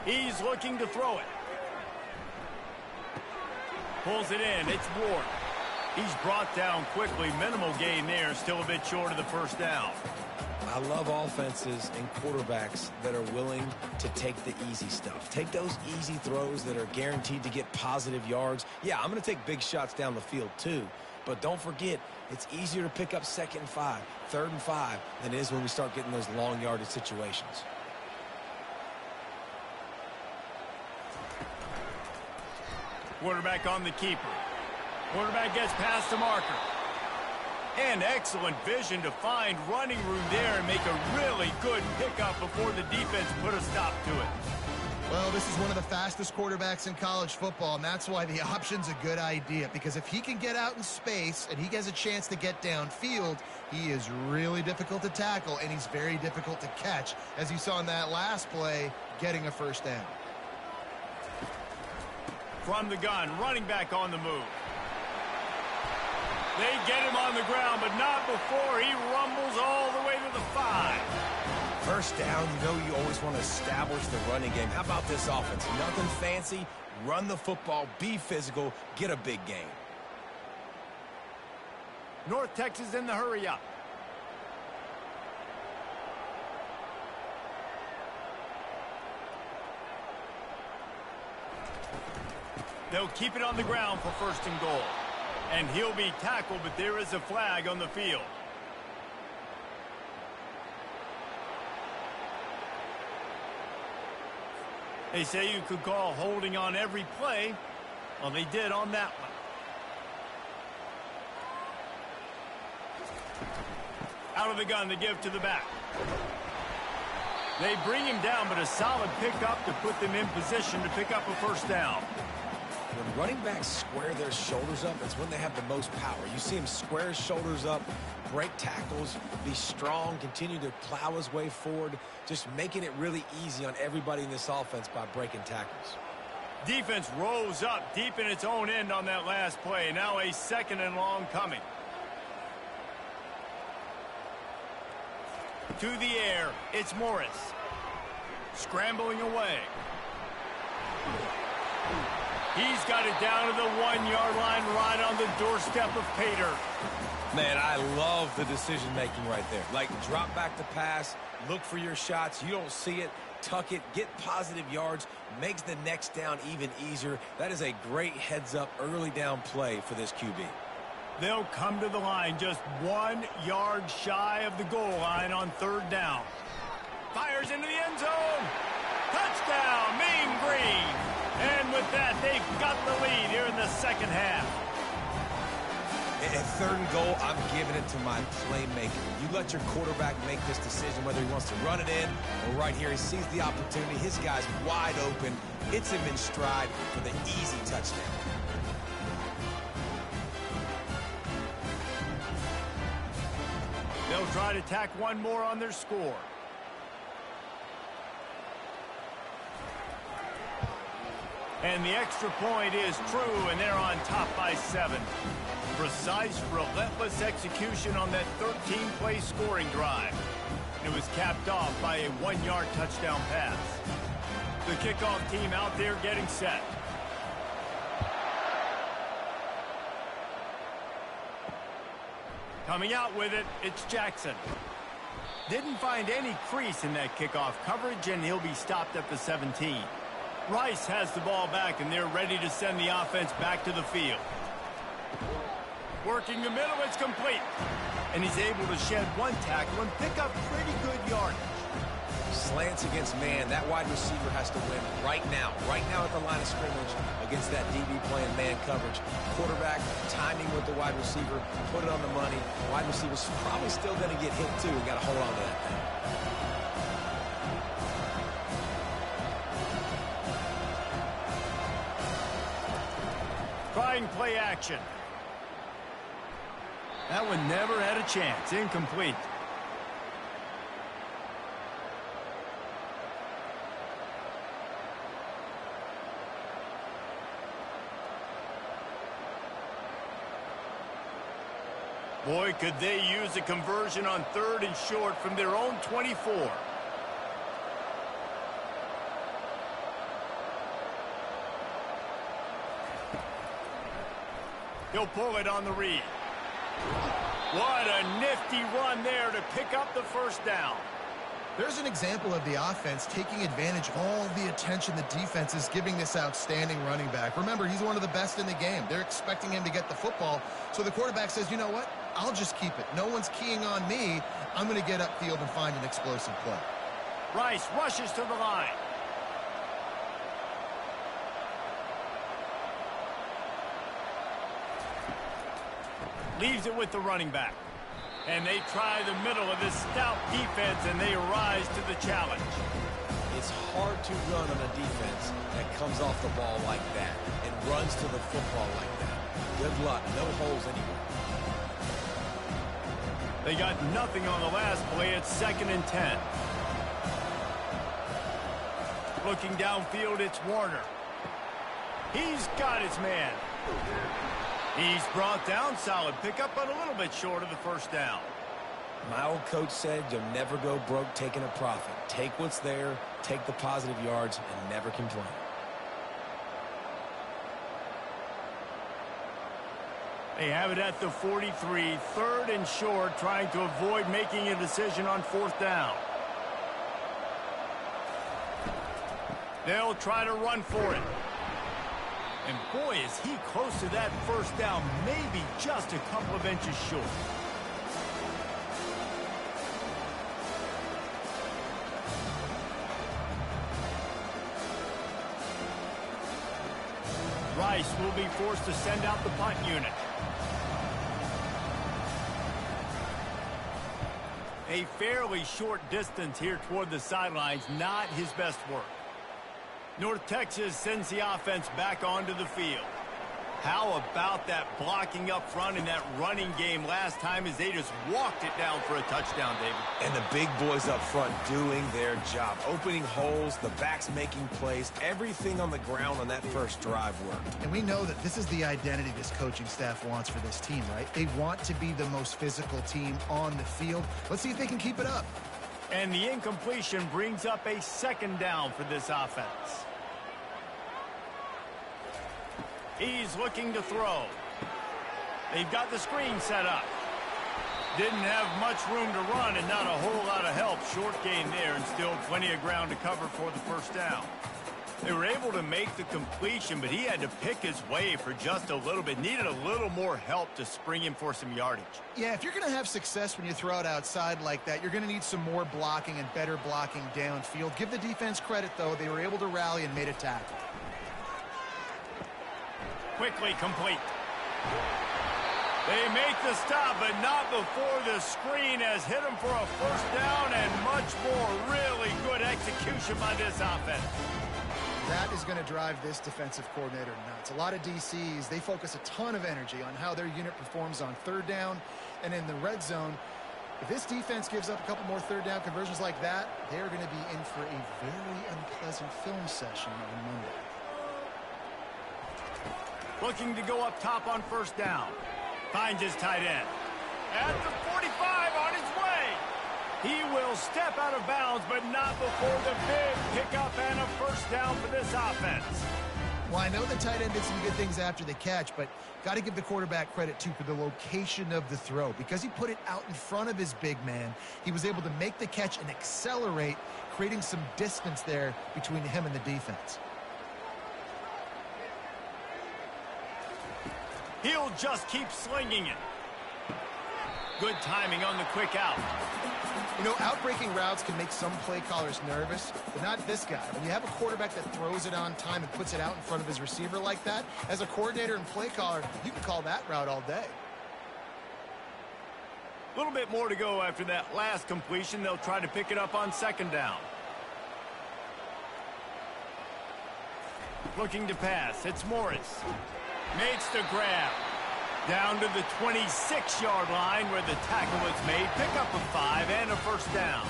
He's looking to throw it. Pulls it in. It's Ward. He's brought down quickly. Minimal gain there. Still a bit short of the 1st down. I love offenses and quarterbacks that are willing to take the easy stuff. Take those easy throws that are guaranteed to get positive yards. Yeah, I'm going to take big shots down the field too. But don't forget, it's easier to pick up 2nd and 5, 3rd and 5 than it is when we start getting those long yardage situations. Quarterback on the keeper. Quarterback gets past the marker. And excellent vision to find running room there and make a really good pickup before the defense put a stop to it. Well, this is one of the fastest quarterbacks in college football, and that's why the option's a good idea. Because if he can get out in space and he gets a chance to get downfield, he is really difficult to tackle, and he's very difficult to catch. As you saw in that last play, getting a 1st down. From the gun, running back on the move. They get him on the ground, but not before he rumbles all the way to the 5. First down, you always want to establish the running game. How about this offense? Nothing fancy. Run the football, be physical, get a big gain. North Texas in the hurry up. They'll keep it on the ground for first and goal. And he'll be tackled, but there is a flag on the field. They say you could call holding on every play. Well, they did on that one. Out of the gun to give to the back. They bring him down, but a solid pickup to put them in position to pick up a first down. When running backs square their shoulders up, it's when they have the most power. You see him square his shoulders up, break tackles, be strong, continue to plow his way forward, just making it really easy on everybody in this offense by breaking tackles. Defense rose up deep in its own end on that last play. Now a second and long coming. To the air, it's Morris. Scrambling away. He's got it down to the 1-yard line, right on the doorstep of Pater. Man, I love the decision-making right there. Like, drop back the pass, look for your shots. You don't see it, tuck it, get positive yards, makes the next down even easier. That is a great heads-up early down play for this QB. They'll come to the line just 1 yard shy of the goal line on third down. Fires into the end zone. Touchdown, Mean Green. And with that, they've got the lead here in the second half. At third and goal, I'm giving it to my playmaker. You let your quarterback make this decision, whether he wants to run it in or right here. He sees the opportunity. His guy's wide open. Hits him in stride for the easy touchdown. They'll try to tack one more on their score. And the extra point is true, and they're on top by 7. Precise, relentless execution on that 13-play scoring drive. It was capped off by a 1-yard touchdown pass. The kickoff team out there getting set. Coming out with it, it's Jackson. Didn't find any crease in that kickoff coverage, and he'll be stopped at the 17. Rice has the ball back, and they're ready to send the offense back to the field. Working the middle, it's complete. And he's able to shed one tackle and pick up pretty good yardage. Slants against man, that wide receiver has to win right now at the line of scrimmage against that DB playing man coverage. Quarterback, timing with the wide receiver, put it on the money. Wide receiver's probably still going to get hit too. We got to hold on to that thing. Trying play action. That one never had a chance. Incomplete. Boy, could they use a conversion on third and short from their own 24. He'll pull it on the read. What a nifty run there to pick up the first down. There's an example of the offense taking advantage of all the attention the defense is giving this outstanding running back. Remember, he's one of the best in the game. They're expecting him to get the football. So the quarterback says, you know what? I'll just keep it. No one's keying on me. I'm going to get upfield and find an explosive play. Rice rushes to the line. Leaves it with the running back. And they try the middle of this stout defense, and they rise to the challenge. It's hard to run on a defense that comes off the ball like that and runs to the football like that. Good luck. No holes anywhere. They got nothing on the last play. It's 2nd and 10. Looking downfield, it's Warner. He's got his man. He's brought down. Solid pickup, but a little bit short of the first down. My old coach said you'll never go broke taking a profit. Take what's there, take the positive yards, and never complain. They have it at the 43, 3rd and short, trying to avoid making a decision on 4th down. They'll try to run for it. And boy, is he close to that 1st down, maybe just a couple of inches short. Rice will be forced to send out the punt unit. A fairly short distance here toward the sidelines, not his best work. North Texas sends the offense back onto the field. How about that blocking up front in that running game last time as they just walked it down for a touchdown, David? And the big boys up front doing their job. Opening holes, the backs making plays, everything on the ground on that first drive worked. And we know that this is the identity this coaching staff wants for this team, right? They want to be the most physical team on the field. Let's see if they can keep it up. And the incompletion brings up a 2nd down for this offense. He's looking to throw. They've got the screen set up. Didn't have much room to run and not a whole lot of help. Short gain there and still plenty of ground to cover for the 1st down. They were able to make the completion, but he had to pick his way for just a little bit. Needed a little more help to spring him for some yardage. Yeah, if you're going to have success when you throw it outside like that, you're going to need some more blocking and better blocking downfield. Give the defense credit, though. They were able to rally and made a tackle. Quickly complete. They make the stop, but not before the screen has hit them for a 1st down and much more. Really good execution by this offense. That is going to drive this defensive coordinator nuts. A lot of DCs, they focus a ton of energy on how their unit performs on 3rd down and in the red zone. If this defense gives up a couple more 3rd down conversions like that, they're going to be in for a very unpleasant film session on Monday. Looking to go up top on 1st down. Finds his tight end. At the 45 on his way. He will step out of bounds, but not before the big pickup and a 1st down for this offense. Well, I know the tight end did some good things after the catch, but got to give the quarterback credit, too, for the location of the throw. Because he put it out in front of his big man, he was able to make the catch and accelerate, creating some distance there between him and the defense. He'll just keep slinging it. Good timing on the quick out. You know, outbreaking routes can make some play callers nervous, but not this guy. When you have a quarterback that throws it on time and puts it out in front of his receiver like that, as a coordinator and play caller, you can call that route all day. A little bit more to go after that last completion. They'll try to pick it up on 2nd down. Looking to pass. It's Morris. Makes the grab. Down to the 26-yard line where the tackle was made. Pick up a 5 and a 1st down.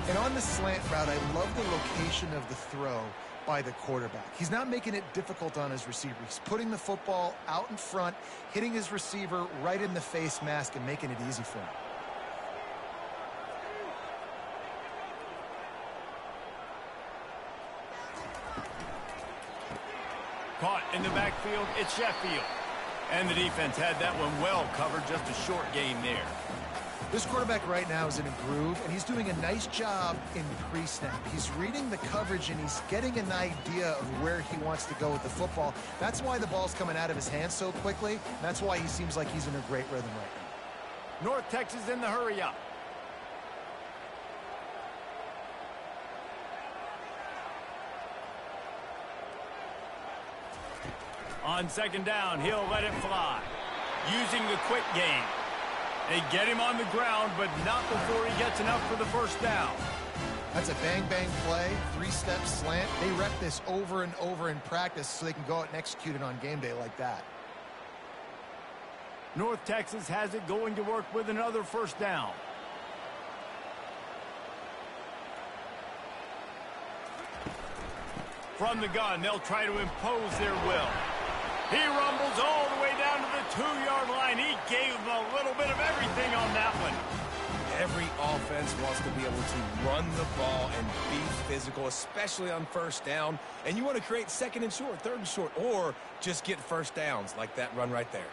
And on the slant route, I love the location of the throw by the quarterback. He's not making it difficult on his receiver. He's putting the football out in front, hitting his receiver right in the face mask and making it easy for him. Caught in the backfield, it's Sheffield. And the defense had that one well covered, just a short gain there. This quarterback right now is in a groove, and he's doing a nice job in pre-snap. He's reading the coverage, and he's getting an idea of where he wants to go with the football. That's why the ball's coming out of his hands so quickly. That's why he seems like he's in a great rhythm right now. North Texas in the hurry up. On 2nd down, he'll let it fly. Using the quick game. They get him on the ground, but not before he gets enough for the 1st down. That's a bang-bang play, 3-step slant. They rep this over and over in practice so they can go out and execute it on game day like that. North Texas has it going to work with another 1st down. From the gun, they'll try to impose their will. He rumbles all the way down to the 2-yard line. He gave them a little bit of everything on that one. Every offense wants to be able to run the ball and be physical, especially on first down. And you want to create second and short, third and short, or just get first downs like that run right there.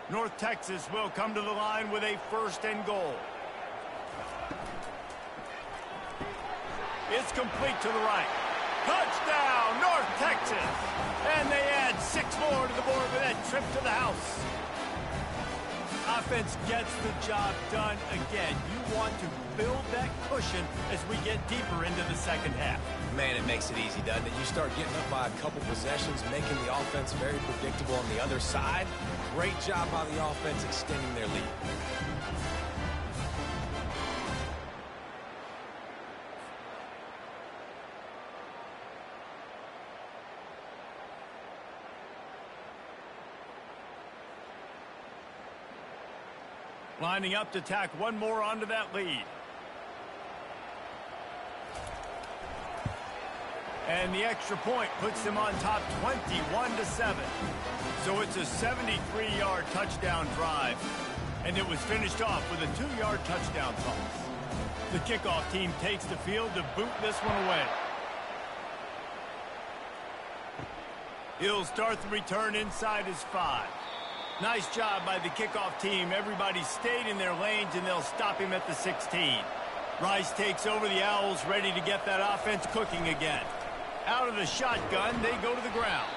North Texas will come to the line with a 1st and goal. It's complete to the right. Touchdown, North Texas! And they add 6 more to the board with that trip to the house. Offense gets the job done again. You want to build that cushion as we get deeper into the second half. Man, it makes it easy, doesn't it? You start getting up by a couple possessions, making the offense very predictable on the other side. Great job by the offense extending their lead. Lining up to tack one more onto that lead. And the extra point puts them on top 21-7. So it's a 73-yard touchdown drive. And it was finished off with a 2-yard touchdown toss. The kickoff team takes the field to boot this one away. He'll start the return inside his 5. Nice job by the kickoff team. Everybody stayed in their lanes, and they'll stop him at the 16. Rice takes over the Owls, ready to get that offense cooking again. Out of the shotgun, they go to the ground.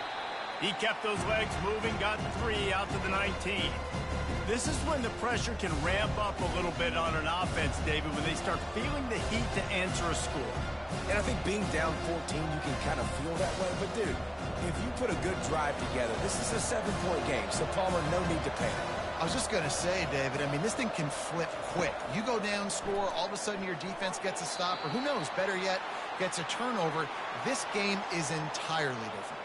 He kept those legs moving, got 3 out to the 19. This is when the pressure can ramp up a little bit on an offense, David, when they start feeling the heat to answer a score. And I think being down 14, you can kind of feel that way. But, dude, if you put a good drive together, this is a 7-point game, so Palmer, no need to panic. I was just going to say, David, I mean, this thing can flip quick. You go down, score, all of a sudden your defense gets a stop, or who knows, better yet, gets a turnover. This game is entirely different.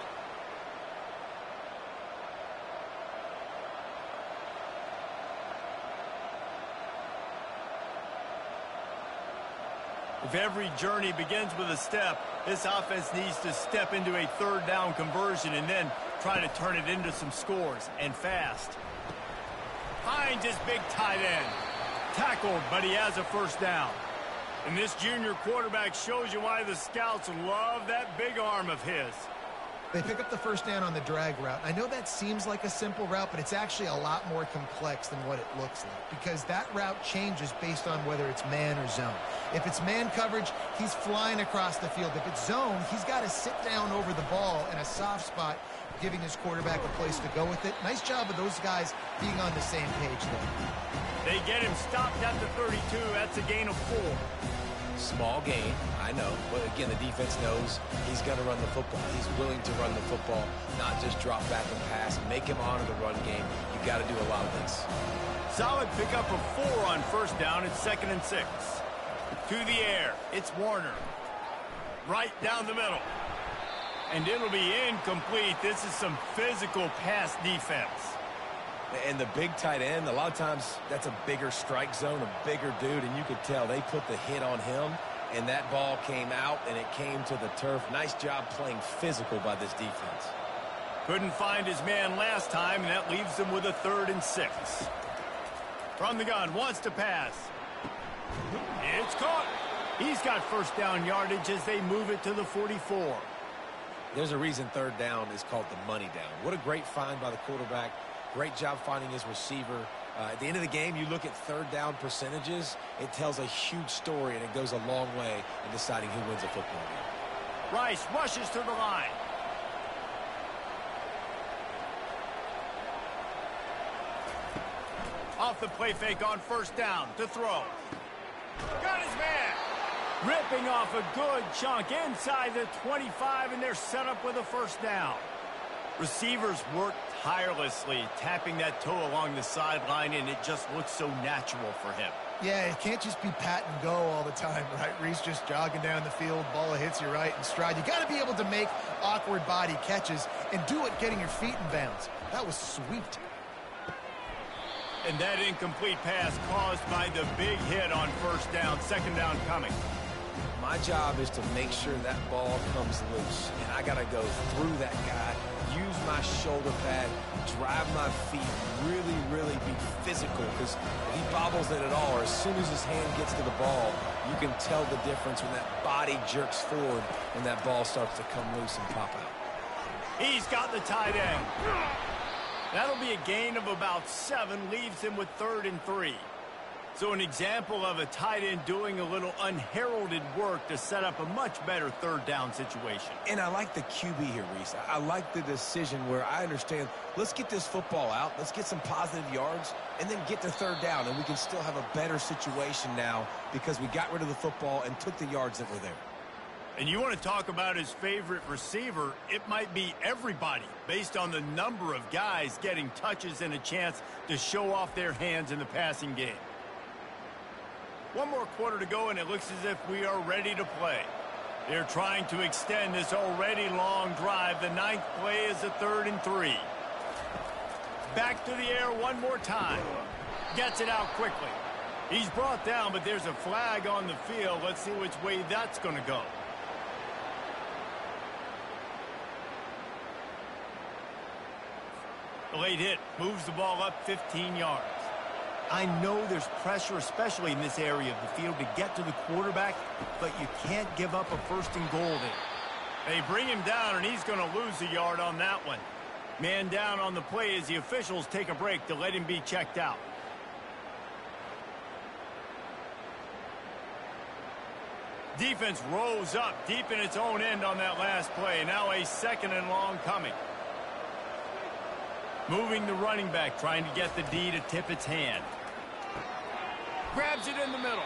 If every journey begins with a step, this offense needs to step into a 3rd down conversion and then try to turn it into some scores, and fast. Finds his big tight end. Tackled, but he has a 1st down. And this junior quarterback shows you why the scouts love that big arm of his. They pick up the 1st down on the drag route. I know that seems like a simple route, but it's actually a lot more complex than what it looks like, because that route changes based on whether it's man or zone. If it's man coverage, he's flying across the field. If it's zone, he's got to sit down over the ball in a soft spot, giving his quarterback a place to go with it. Nice job of those guys being on the same page there. They get him stopped at the 32. That's a gain of 4. Small gain, I know. But, again, the defense knows he's going to run the football. He's willing to run the football, not just drop back and pass. Make him honor the run game. You got to do a lot of this. Solid pickup of 4 on 1st down. It's 2nd and 6. To the air. It's Warner. Right down the middle. And it'll be incomplete. This is some physical pass defense. And the big tight end, a lot of times that's a bigger strike zone, a bigger dude, and you could tell they put the hit on him, and that ball came out, and it came to the turf. Nice job playing physical by this defense. Couldn't find his man last time, and that leaves him with a 3rd and 6. From the gun, wants to pass. It's caught. He's got 1st down yardage as they move it to the 44. There's a reason 3rd down is called the money down. What a great find by the quarterback. Great job finding his receiver. At the end of the game, you look at 3rd down percentages. It tells a huge story, and it goes a long way in deciding who wins a football game. Rice rushes to the line. Off the play fake on 1st down to throw. Got his man. Ripping off a good chunk inside the 25, and they're set up with a 1st down. Receivers work tirelessly, tapping that toe along the sideline, and it just looks so natural for him. Yeah, it can't just be pat and go all the time, right? Reese just jogging down the field, ball hits you right in stride. You got to be able to make awkward body catches and do it getting your feet in bounds. That was sweet. And that incomplete pass caused by the big hit on 1st down, 2nd down coming. My job is to make sure that ball comes loose, and I got to go through that guy, use my shoulder pad, drive my feet, really be physical, because if he bobbles it at all, or as soon as his hand gets to the ball, you can tell the difference when that body jerks forward and that ball starts to come loose and pop out. He's got the tight end. That'll be a gain of about 7, leaves him with 3rd and 3. So an example of a tight end doing a little unheralded work to set up a much better 3rd down situation. And I like the QB here, Reese. I like the decision where I understand, let's get this football out, let's get some positive yards, and then get to 3rd down, and we can still have a better situation now because we got rid of the football and took the yards that were there. And you want to talk about his favorite receiver, it might be everybody based on the number of guys getting touches and a chance to show off their hands in the passing game. 1 more quarter to go, and it looks as if we are ready to play. They're trying to extend this already long drive. The 9th play is a 3rd and 3. Back to the air one more time. Gets it out quickly. He's brought down, but there's a flag on the field. Let's see which way that's going to go. The late hit moves the ball up 15 yards. I know there's pressure, especially in this area of the field, to get to the quarterback, but you can't give up a 1st and goal there. They bring him down, and he's going to lose a yard on that one. Man down on the play as the officials take a break to let him be checked out. Defense rose up deep in its own end on that last play. Now a 2nd and long coming. Moving the running back, trying to get the D to tip its hand. Grabs it in the middle.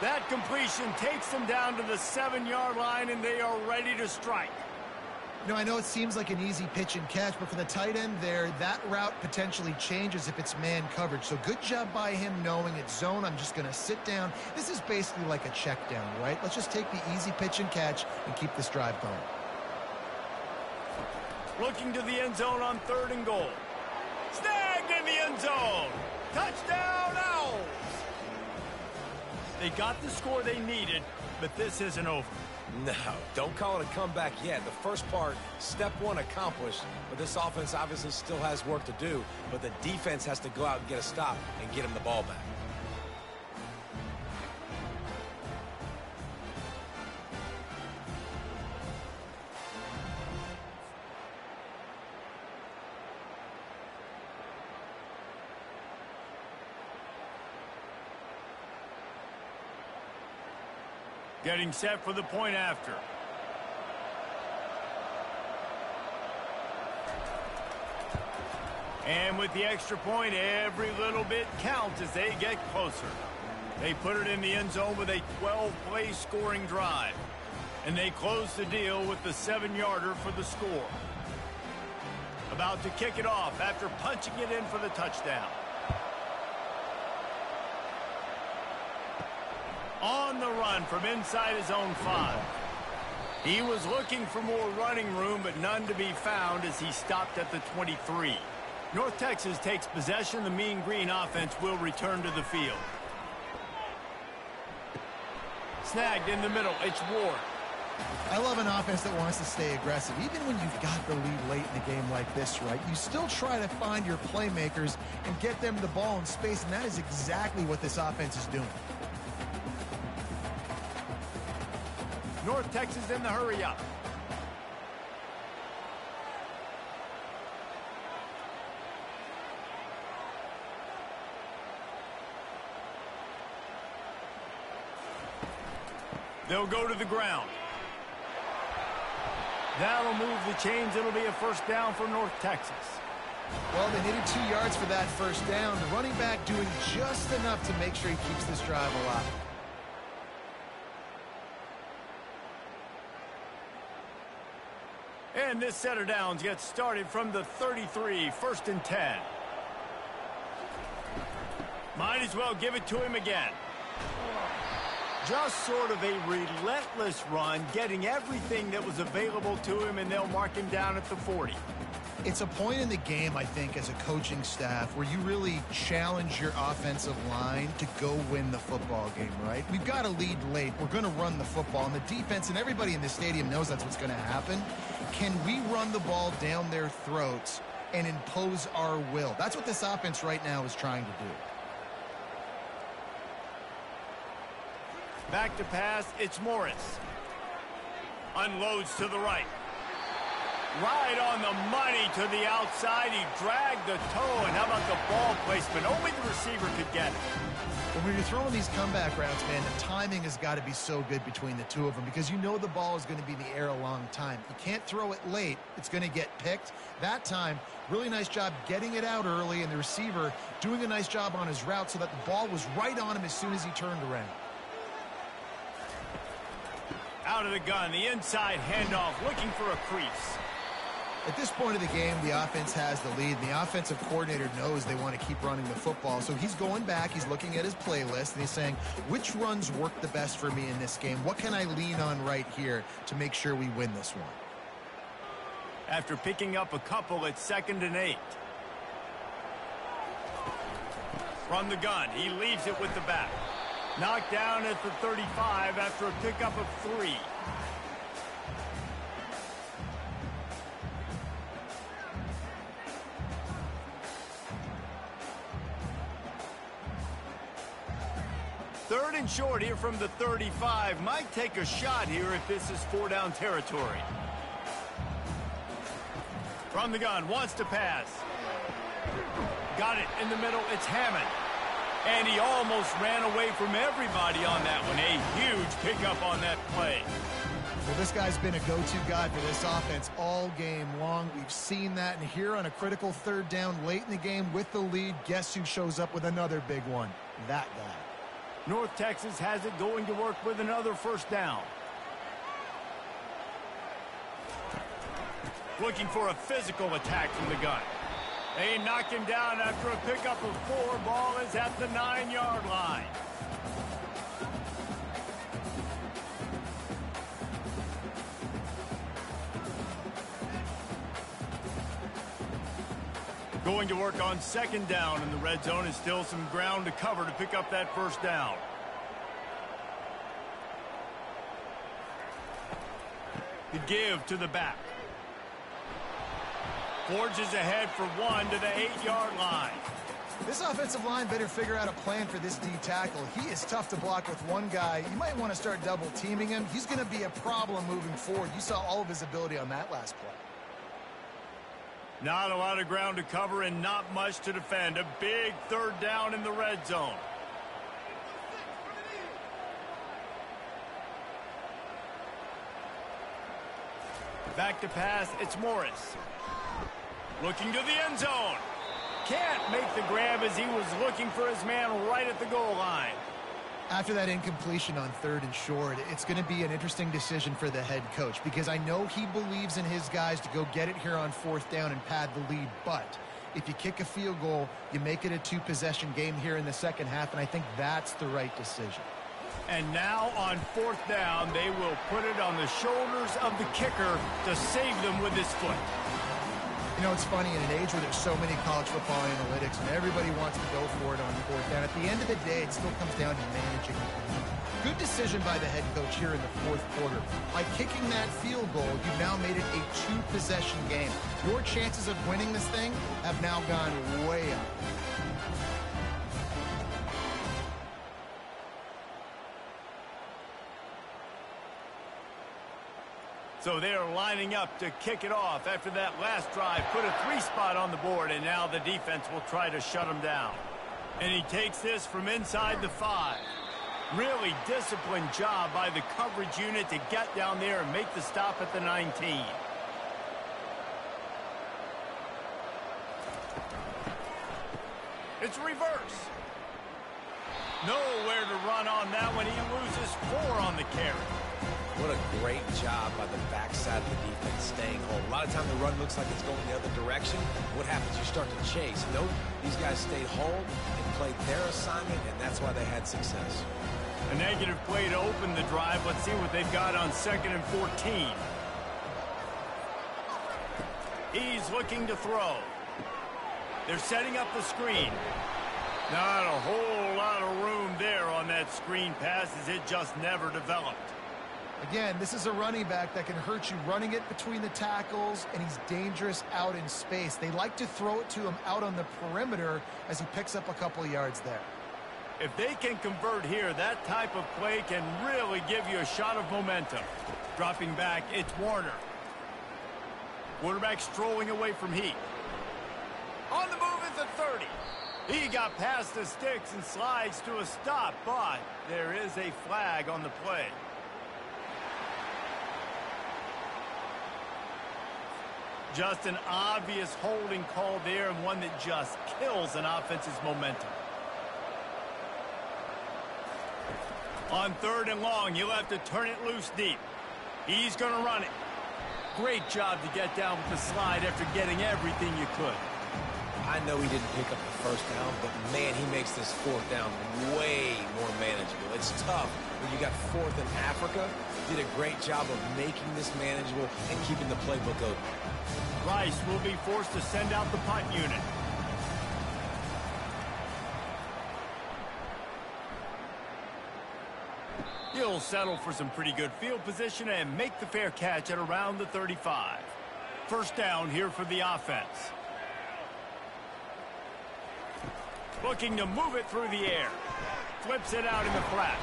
That completion takes them down to the 7-yard line, and they are ready to strike. You know, I know it seems like an easy pitch and catch, but for the tight end there, that route potentially changes if it's man coverage. So good job by him knowing it's zone. I'm just going to sit down. This is basically like a check down, right? Let's just take the easy pitch and catch and keep this drive going. Looking to the end zone on 3rd and goal. Snagged in the end zone. Touchdown, Owls. They got the score they needed, but this isn't over. No, don't call it a comeback yet. The first part, step 1 accomplished, but this offense obviously still has work to do, but the defense has to go out and get a stop and get him the ball back. Getting set for the point after. And with the extra point, every little bit counts as they get closer. They put it in the end zone with a 12-play scoring drive. And they close the deal with the 7-yarder for the score. About to kick it off after punching it in for the touchdown. On the run from inside his own 5. He was looking for more running room, but none to be found as he stopped at the 23. North Texas takes possession. The Mean Green offense will return to the field. Snagged in the middle. It's Ward. I love an offense that wants to stay aggressive. Even when you've got the lead late in the game like this, right, you still try to find your playmakers and get them the ball in space, and that is exactly what this offense is doing. North Texas in the hurry up. They'll go to the ground. That'll move the chains. It'll be a 1st down for North Texas. Well, they needed 2 yards for that 1st down. The running back doing just enough to make sure he keeps this drive alive. And this set of downs gets started from the 33, 1st and 10. Might as well give it to him again. Just sort of a relentless run, getting everything that was available to him, and they'll mark him down at the 40. It's a point in the game, I think, as a coaching staff where you really challenge your offensive line to go win the football game, right? We've got a lead late. We're going to run the football, and the defense and everybody in the stadium knows that's what's going to happen. can we run the ball down their throats and impose our will? That's what this offense right now is trying to do. Back to pass, it's Morris. Unloads to the right. Right on the money to the outside. He dragged the toe, and how about the ball placement? Only the receiver could get it. Well, when you're throwing these comeback routes, man, the timing has got to be so good between the two of them because you know the ball is going to be in the air a long time. You can't throw it late. It's going to get picked. That time, really nice job getting it out early, and the receiver doing a nice job on his route so that the ball was right on him as soon as he turned around. Out of the gun, the inside handoff, looking for a crease. At this point of the game, the offense has the lead. The offensive coordinator knows they want to keep running the football. So he's going back, he's looking at his playlist, and he's saying, which runs work the best for me in this game? What can I lean on right here to make sure we win this one? After picking up a couple, it's 2nd and 8. From the gun, he leaves it with the back. Knocked down at the 35 after a pickup of 3. Third and short here from the 35. Might take a shot here if this is 4-down territory. From the gun, wants to pass. Got it in the middle, it's Hammond. And he almost ran away from everybody on that one. A huge pickup on that play. Well, this guy's been a go-to guy for this offense all game long. We've seen that, and here on a critical 3rd down late in the game with the lead, guess who shows up with another big one? That guy. North Texas has it going to work with another 1st down. Looking for a physical attack from the gun. They knock him down after a pickup of 4. Ball is at the 9-yard line. Going to work on 2nd down in the red zone, and still some ground to cover to pick up that 1st down. The give to the back. Forges ahead for 1 to the 8-yard line. This offensive line better figure out a plan for this D tackle. He is tough to block with one guy. You might want to start double teaming him. He's going to be a problem moving forward. You saw all of his ability on that last play. Not a lot of ground to cover and not much to defend. A big 3rd down in the red zone. Back to pass, it's Morris. Looking to the end zone. Can't make the grab as he was looking for his man right at the goal line. After that incompletion on 3rd and short, it's going to be an interesting decision for the head coach because I know he believes in his guys to go get it here on 4th down and pad the lead. But if you kick a field goal, you make it a 2-possession game here in the 2nd half, and I think that's the right decision. And now on 4th down, they will put it on the shoulders of the kicker to save them with his foot. You know, it's funny, in an age where there's so many college football analytics and everybody wants to go for it on 4th down, at the end of the day, it still comes down to managing. Good decision by the head coach here in the 4th quarter. By kicking that field goal, you've now made it a 2-possession game. Your chances of winning this thing have now gone way up. So they're lining up to kick it off after that last drive. Put a 3-spot on the board, and now the defense will try to shut him down. And he takes this from inside the 5. Really disciplined job by the coverage unit to get down there and make the stop at the 19. It's reverse. Nowhere to run on that one. He loses 4 on the carry. What a great job by the backside of the defense staying home. A lot of time the run looks like it's going the other direction. What happens? You start to chase. Nope, these guys stayed home and played their assignment, and that's why they had success. A negative play to open the drive. Let's see what they've got on 2nd and 14. He's looking to throw. They're setting up the screen. Not a whole lot of room there on that screen pass as it just never developed. Again, this is a running back that can hurt you running it between the tackles, and he's dangerous out in space. They like to throw it to him out on the perimeter as he picks up a couple yards there. If they can convert here, that type of play can really give you a shot of momentum. Dropping back, it's Warner. Quarterback strolling away from Heat. On the move at the 30. He got past the sticks and slides to a stop, but there is a flag on the play. Just an obvious holding call there, and one that just kills an offense's momentum. On 3rd and long, he'll have to turn it loose deep. He's going to run it. Great job to get down with the slide after getting everything you could. I know he didn't pick up the first down, but man, he makes this 4th down way more manageable. It's tough when you got 4th in Africa. Did a great job of making this manageable and keeping the playbook open. Rice will be forced to send out the punt unit. He'll settle for some pretty good field position and make the fair catch at around the 35. 1st down here for the offense. Looking to move it through the air. Flips it out in the flat.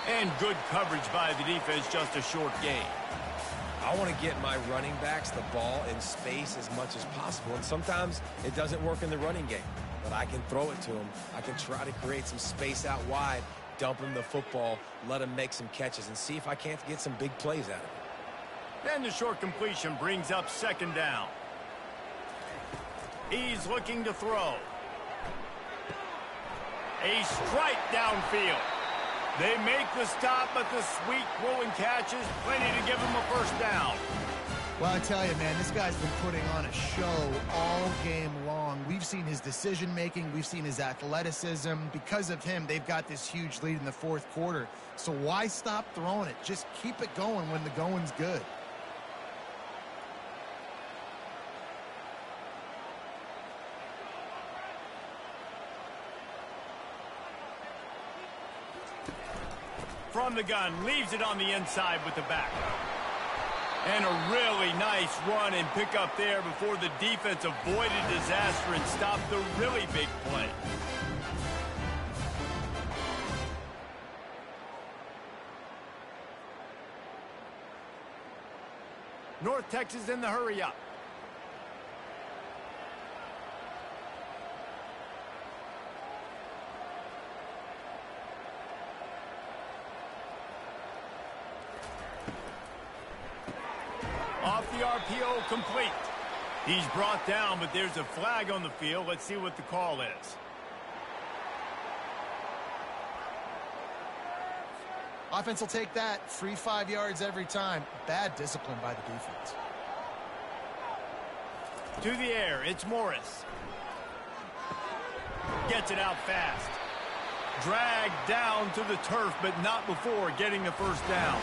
And good coverage by the defense, just a short gain. I want to get my running backs the ball in space as much as possible, and sometimes it doesn't work in the running game, but I can throw it to them. I can try to create some space out wide, dump him the football, let him make some catches, and see if I can't get some big plays out of it. And the short completion brings up 2nd down. He's looking to throw. A strike downfield. They make the stop, but the sweet throwing catch is plenty to give him a 1st down. Well, I tell you, man, this guy's been putting on a show all game long. We've seen his decision-making. We've seen his athleticism. Because of him, they've got this huge lead in the 4th quarter. So why stop throwing it? Just keep it going when the going's good. From the gun, leaves it on the inside with the back. And a really nice run and pick up there before the defense avoided disaster and stopped the really big play. North Texas in the hurry up. Off the RPO, complete. He's brought down, but there's a flag on the field. Let's see what the call is. Offense will take that. Free 5 yards every time. Bad discipline by the defense. To the air, it's Morris. Gets it out fast. Dragged down to the turf, but not before getting the 1st down.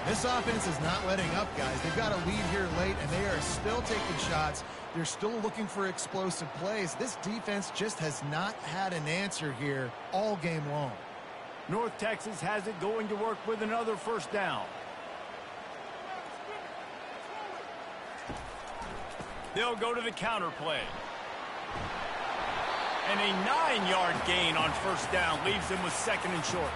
This offense is not letting up, guys. They've got a lead here late, and they are still taking shots. They're still looking for explosive plays. This defense just has not had an answer here all game long. North Texas has it going to work with another 1st down. They'll go to the counter play. And a 9-yard gain on 1st down leaves them with 2nd and short.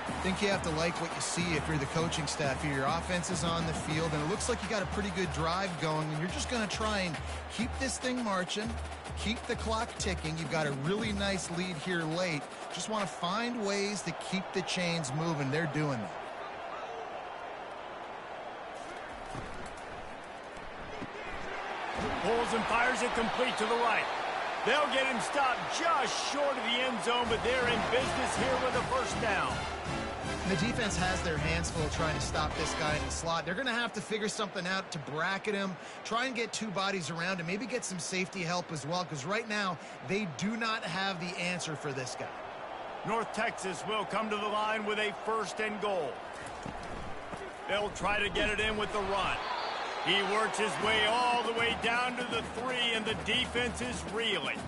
I think you have to like what you see if you're the coaching staff here. Your offense is on the field, and it looks like you got a pretty good drive going, and you're just going to try and keep this thing marching, keep the clock ticking. You've got a really nice lead here late. Just want to find ways to keep the chains moving. They're doing that. Pulls and fires it complete to the right. They'll get him stopped just short of the end zone, but they're in business here with a 1st down. And the defense has their hands full trying to stop this guy in the slot. They're going to have to figure something out to bracket him, try and get 2 bodies around him, maybe get some safety help as well, because right now they do not have the answer for this guy. North Texas will come to the line with a 1st and goal. They'll try to get it in with the run. He works his way all the way down to the 3, and the defense is reeling.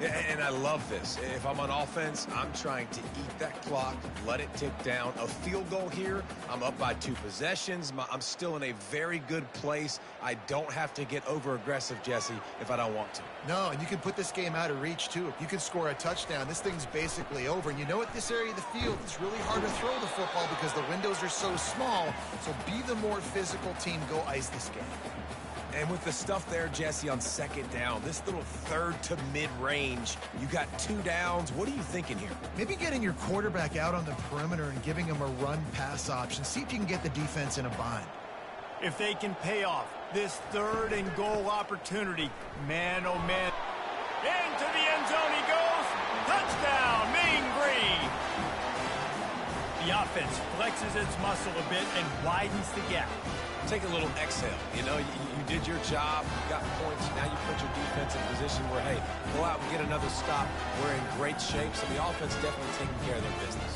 And I love this. If I'm on offense, I'm trying to eat that clock, let it tick down. A field goal here, I'm up by 2 possessions. I'm still in a very good place. I don't have to get over-aggressive, Jesse, if I don't want to. No, and you can put this game out of reach, too. If you can score a touchdown, this thing's basically over. And you know, at this area of the field, it's really hard to throw the football because the windows are so small. So be the more physical team. Go ice this game. And with the stuff there, Jesse, on second down, this little third to mid-range, you got 2 downs. What are you thinking here? Maybe getting your quarterback out on the perimeter and giving him a run-pass option. See if you can get the defense in a bind. If they can pay off this 3rd and goal opportunity, man, oh man. Into the end zone he goes. Touchdown, Mean Green. The offense flexes its muscle a bit and widens the gap. Take a little exhale. You know, you did your job, you got points, now you put your defense in a position where, hey, go out and get another stop. We're in great shape, so the offense definitely taking care of their business.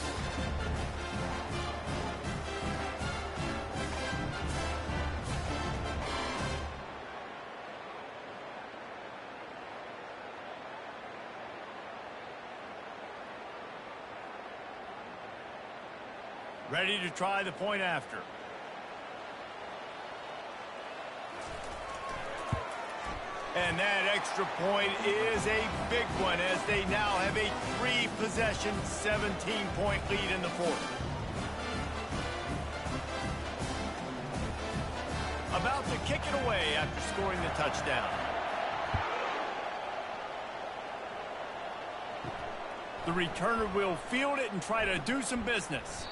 Ready to try the point after. And that extra point is a big one as they now have a 3-possession, 17-point lead in the 4th. About to kick it away after scoring the touchdown. The returner will field it and try to do some business.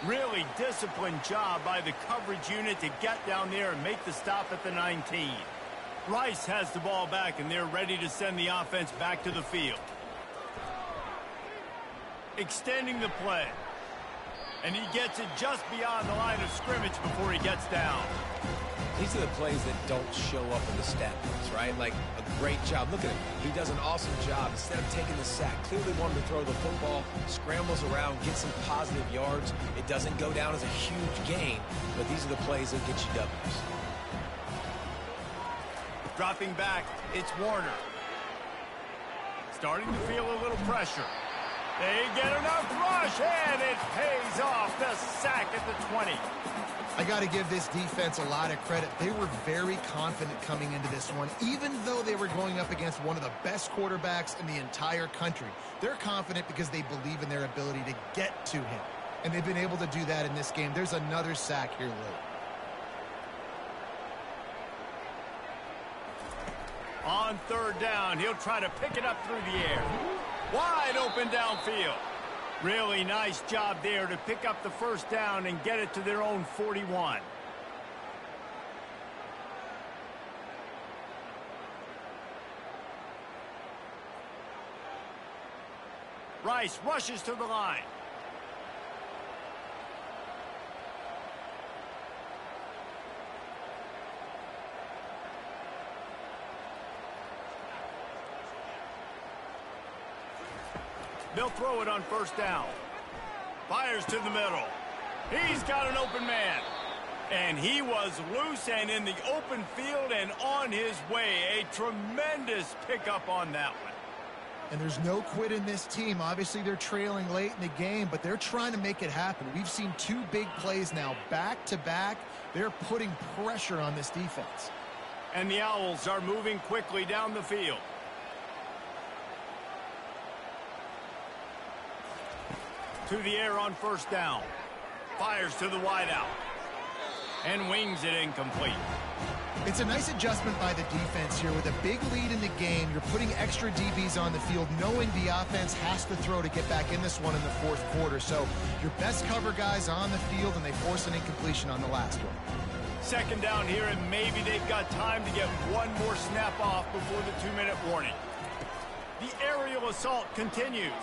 Really disciplined job by the coverage unit to get down there and make the stop at the 19. Rice has the ball back, and they're ready to send the offense back to the field. Extending the play. And he gets it just beyond the line of scrimmage before he gets down. These are the plays that don't show up in the stat books, right? Like a great job. Look at him. He does an awesome job. Instead of taking the sack, clearly wanted to throw the football, scrambles around, get some positive yards. It doesn't go down as a huge gain, but these are the plays that get you W's. Dropping back, it's Warner. Starting to feel a little pressure. They get enough rush, and it pays off. The sack at the 20. I got to give this defense a lot of credit. They were very confident coming into this one, even though they were going up against one of the best quarterbacks in the entire country. They're confident because they believe in their ability to get to him, and they've been able to do that in this game. There's another sack here late. On 3rd down, he'll try to pick it up through the air. Wide open downfield. Really nice job there to pick up the 1st down and get it to their own 41. Rice rushes to the line. They'll throw it on 1st down. Fires to the middle. He's got an open man. And he was loose and in the open field and on his way. A tremendous pickup on that one. And there's no quit in this team. Obviously, they're trailing late in the game, but they're trying to make it happen. We've seen 2 big plays now, back-to-back. They're putting pressure on this defense. And the Owls are moving quickly down the field. To the air on 1st down. Fires to the wideout. And wings it incomplete. It's a nice adjustment by the defense here. With a big lead in the game, you're putting extra DBs on the field, knowing the offense has to throw to get back in this one in the 4th quarter. So your best cover guys on the field, and they force an incompletion on the last one. 2nd down here, and maybe they've got time to get one more snap off before the 2-minute warning. The aerial assault continues.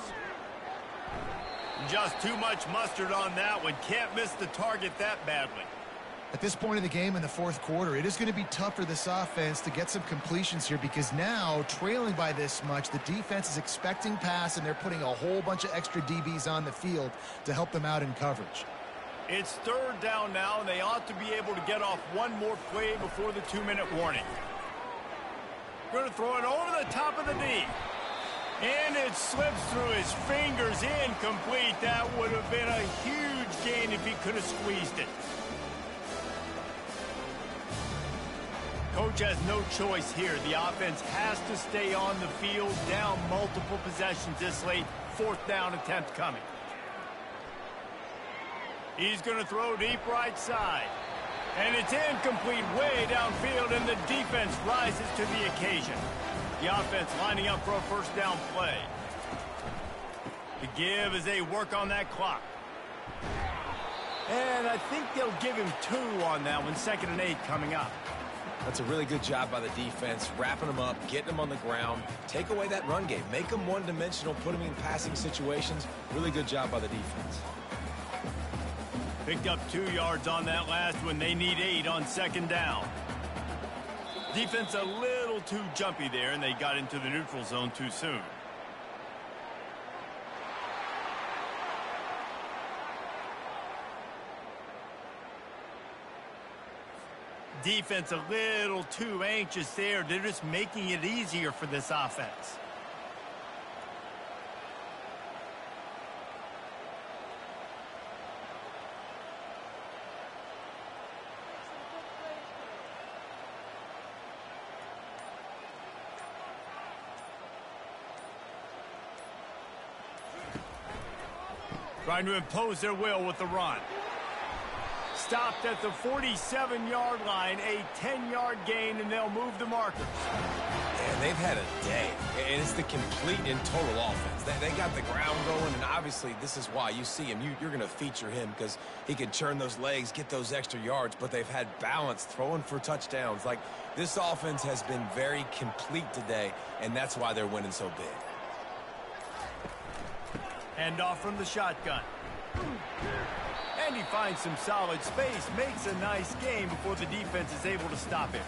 Just too much mustard on that one. Can't miss the target that badly. At this point of the game in the 4th quarter, it is going to be tough for this offense to get some completions here because now, trailing by this much, the defense is expecting pass, and they're putting a whole bunch of extra DBs on the field to help them out in coverage. It's 3rd down now, and they ought to be able to get off one more play before the 2-minute warning. Going to throw it over the top of the D. And it slips through his fingers, incomplete. That would have been a huge gain if he could have squeezed it. Coach has no choice here. The offense has to stay on the field, down multiple possessions this late. Fourth down attempt coming. He's going to throw deep right side. And it's incomplete way downfield, and the defense rises to the occasion. The offense lining up for a first down play. The give as they work on that clock. And I think they'll give him 2 on that one. 2nd and 8 coming up. That's a really good job by the defense, wrapping them up, getting them on the ground. Take away that run game. Make them one-dimensional, put them in passing situations. Really good job by the defense. Picked up 2 yards on that last one. They need 8 on 2nd down. Defense a little too jumpy there, and they got into the neutral zone too soon. Defense a little too anxious there. They're just making it easier for this offense. Trying to impose their will with the run. Stopped at the 47-yard line, a 10-yard gain, and they'll move the markers. And they've had a day, and it's the complete and total offense. They got the ground going, and obviously this is why you see him. You're going to feature him because he can churn those legs, get those extra yards, but they've had balance, throwing for touchdowns. Like, this offense has been very complete today, and that's why they're winning so big. Hand off from the shotgun. And he finds some solid space, makes a nice game before the defense is able to stop him.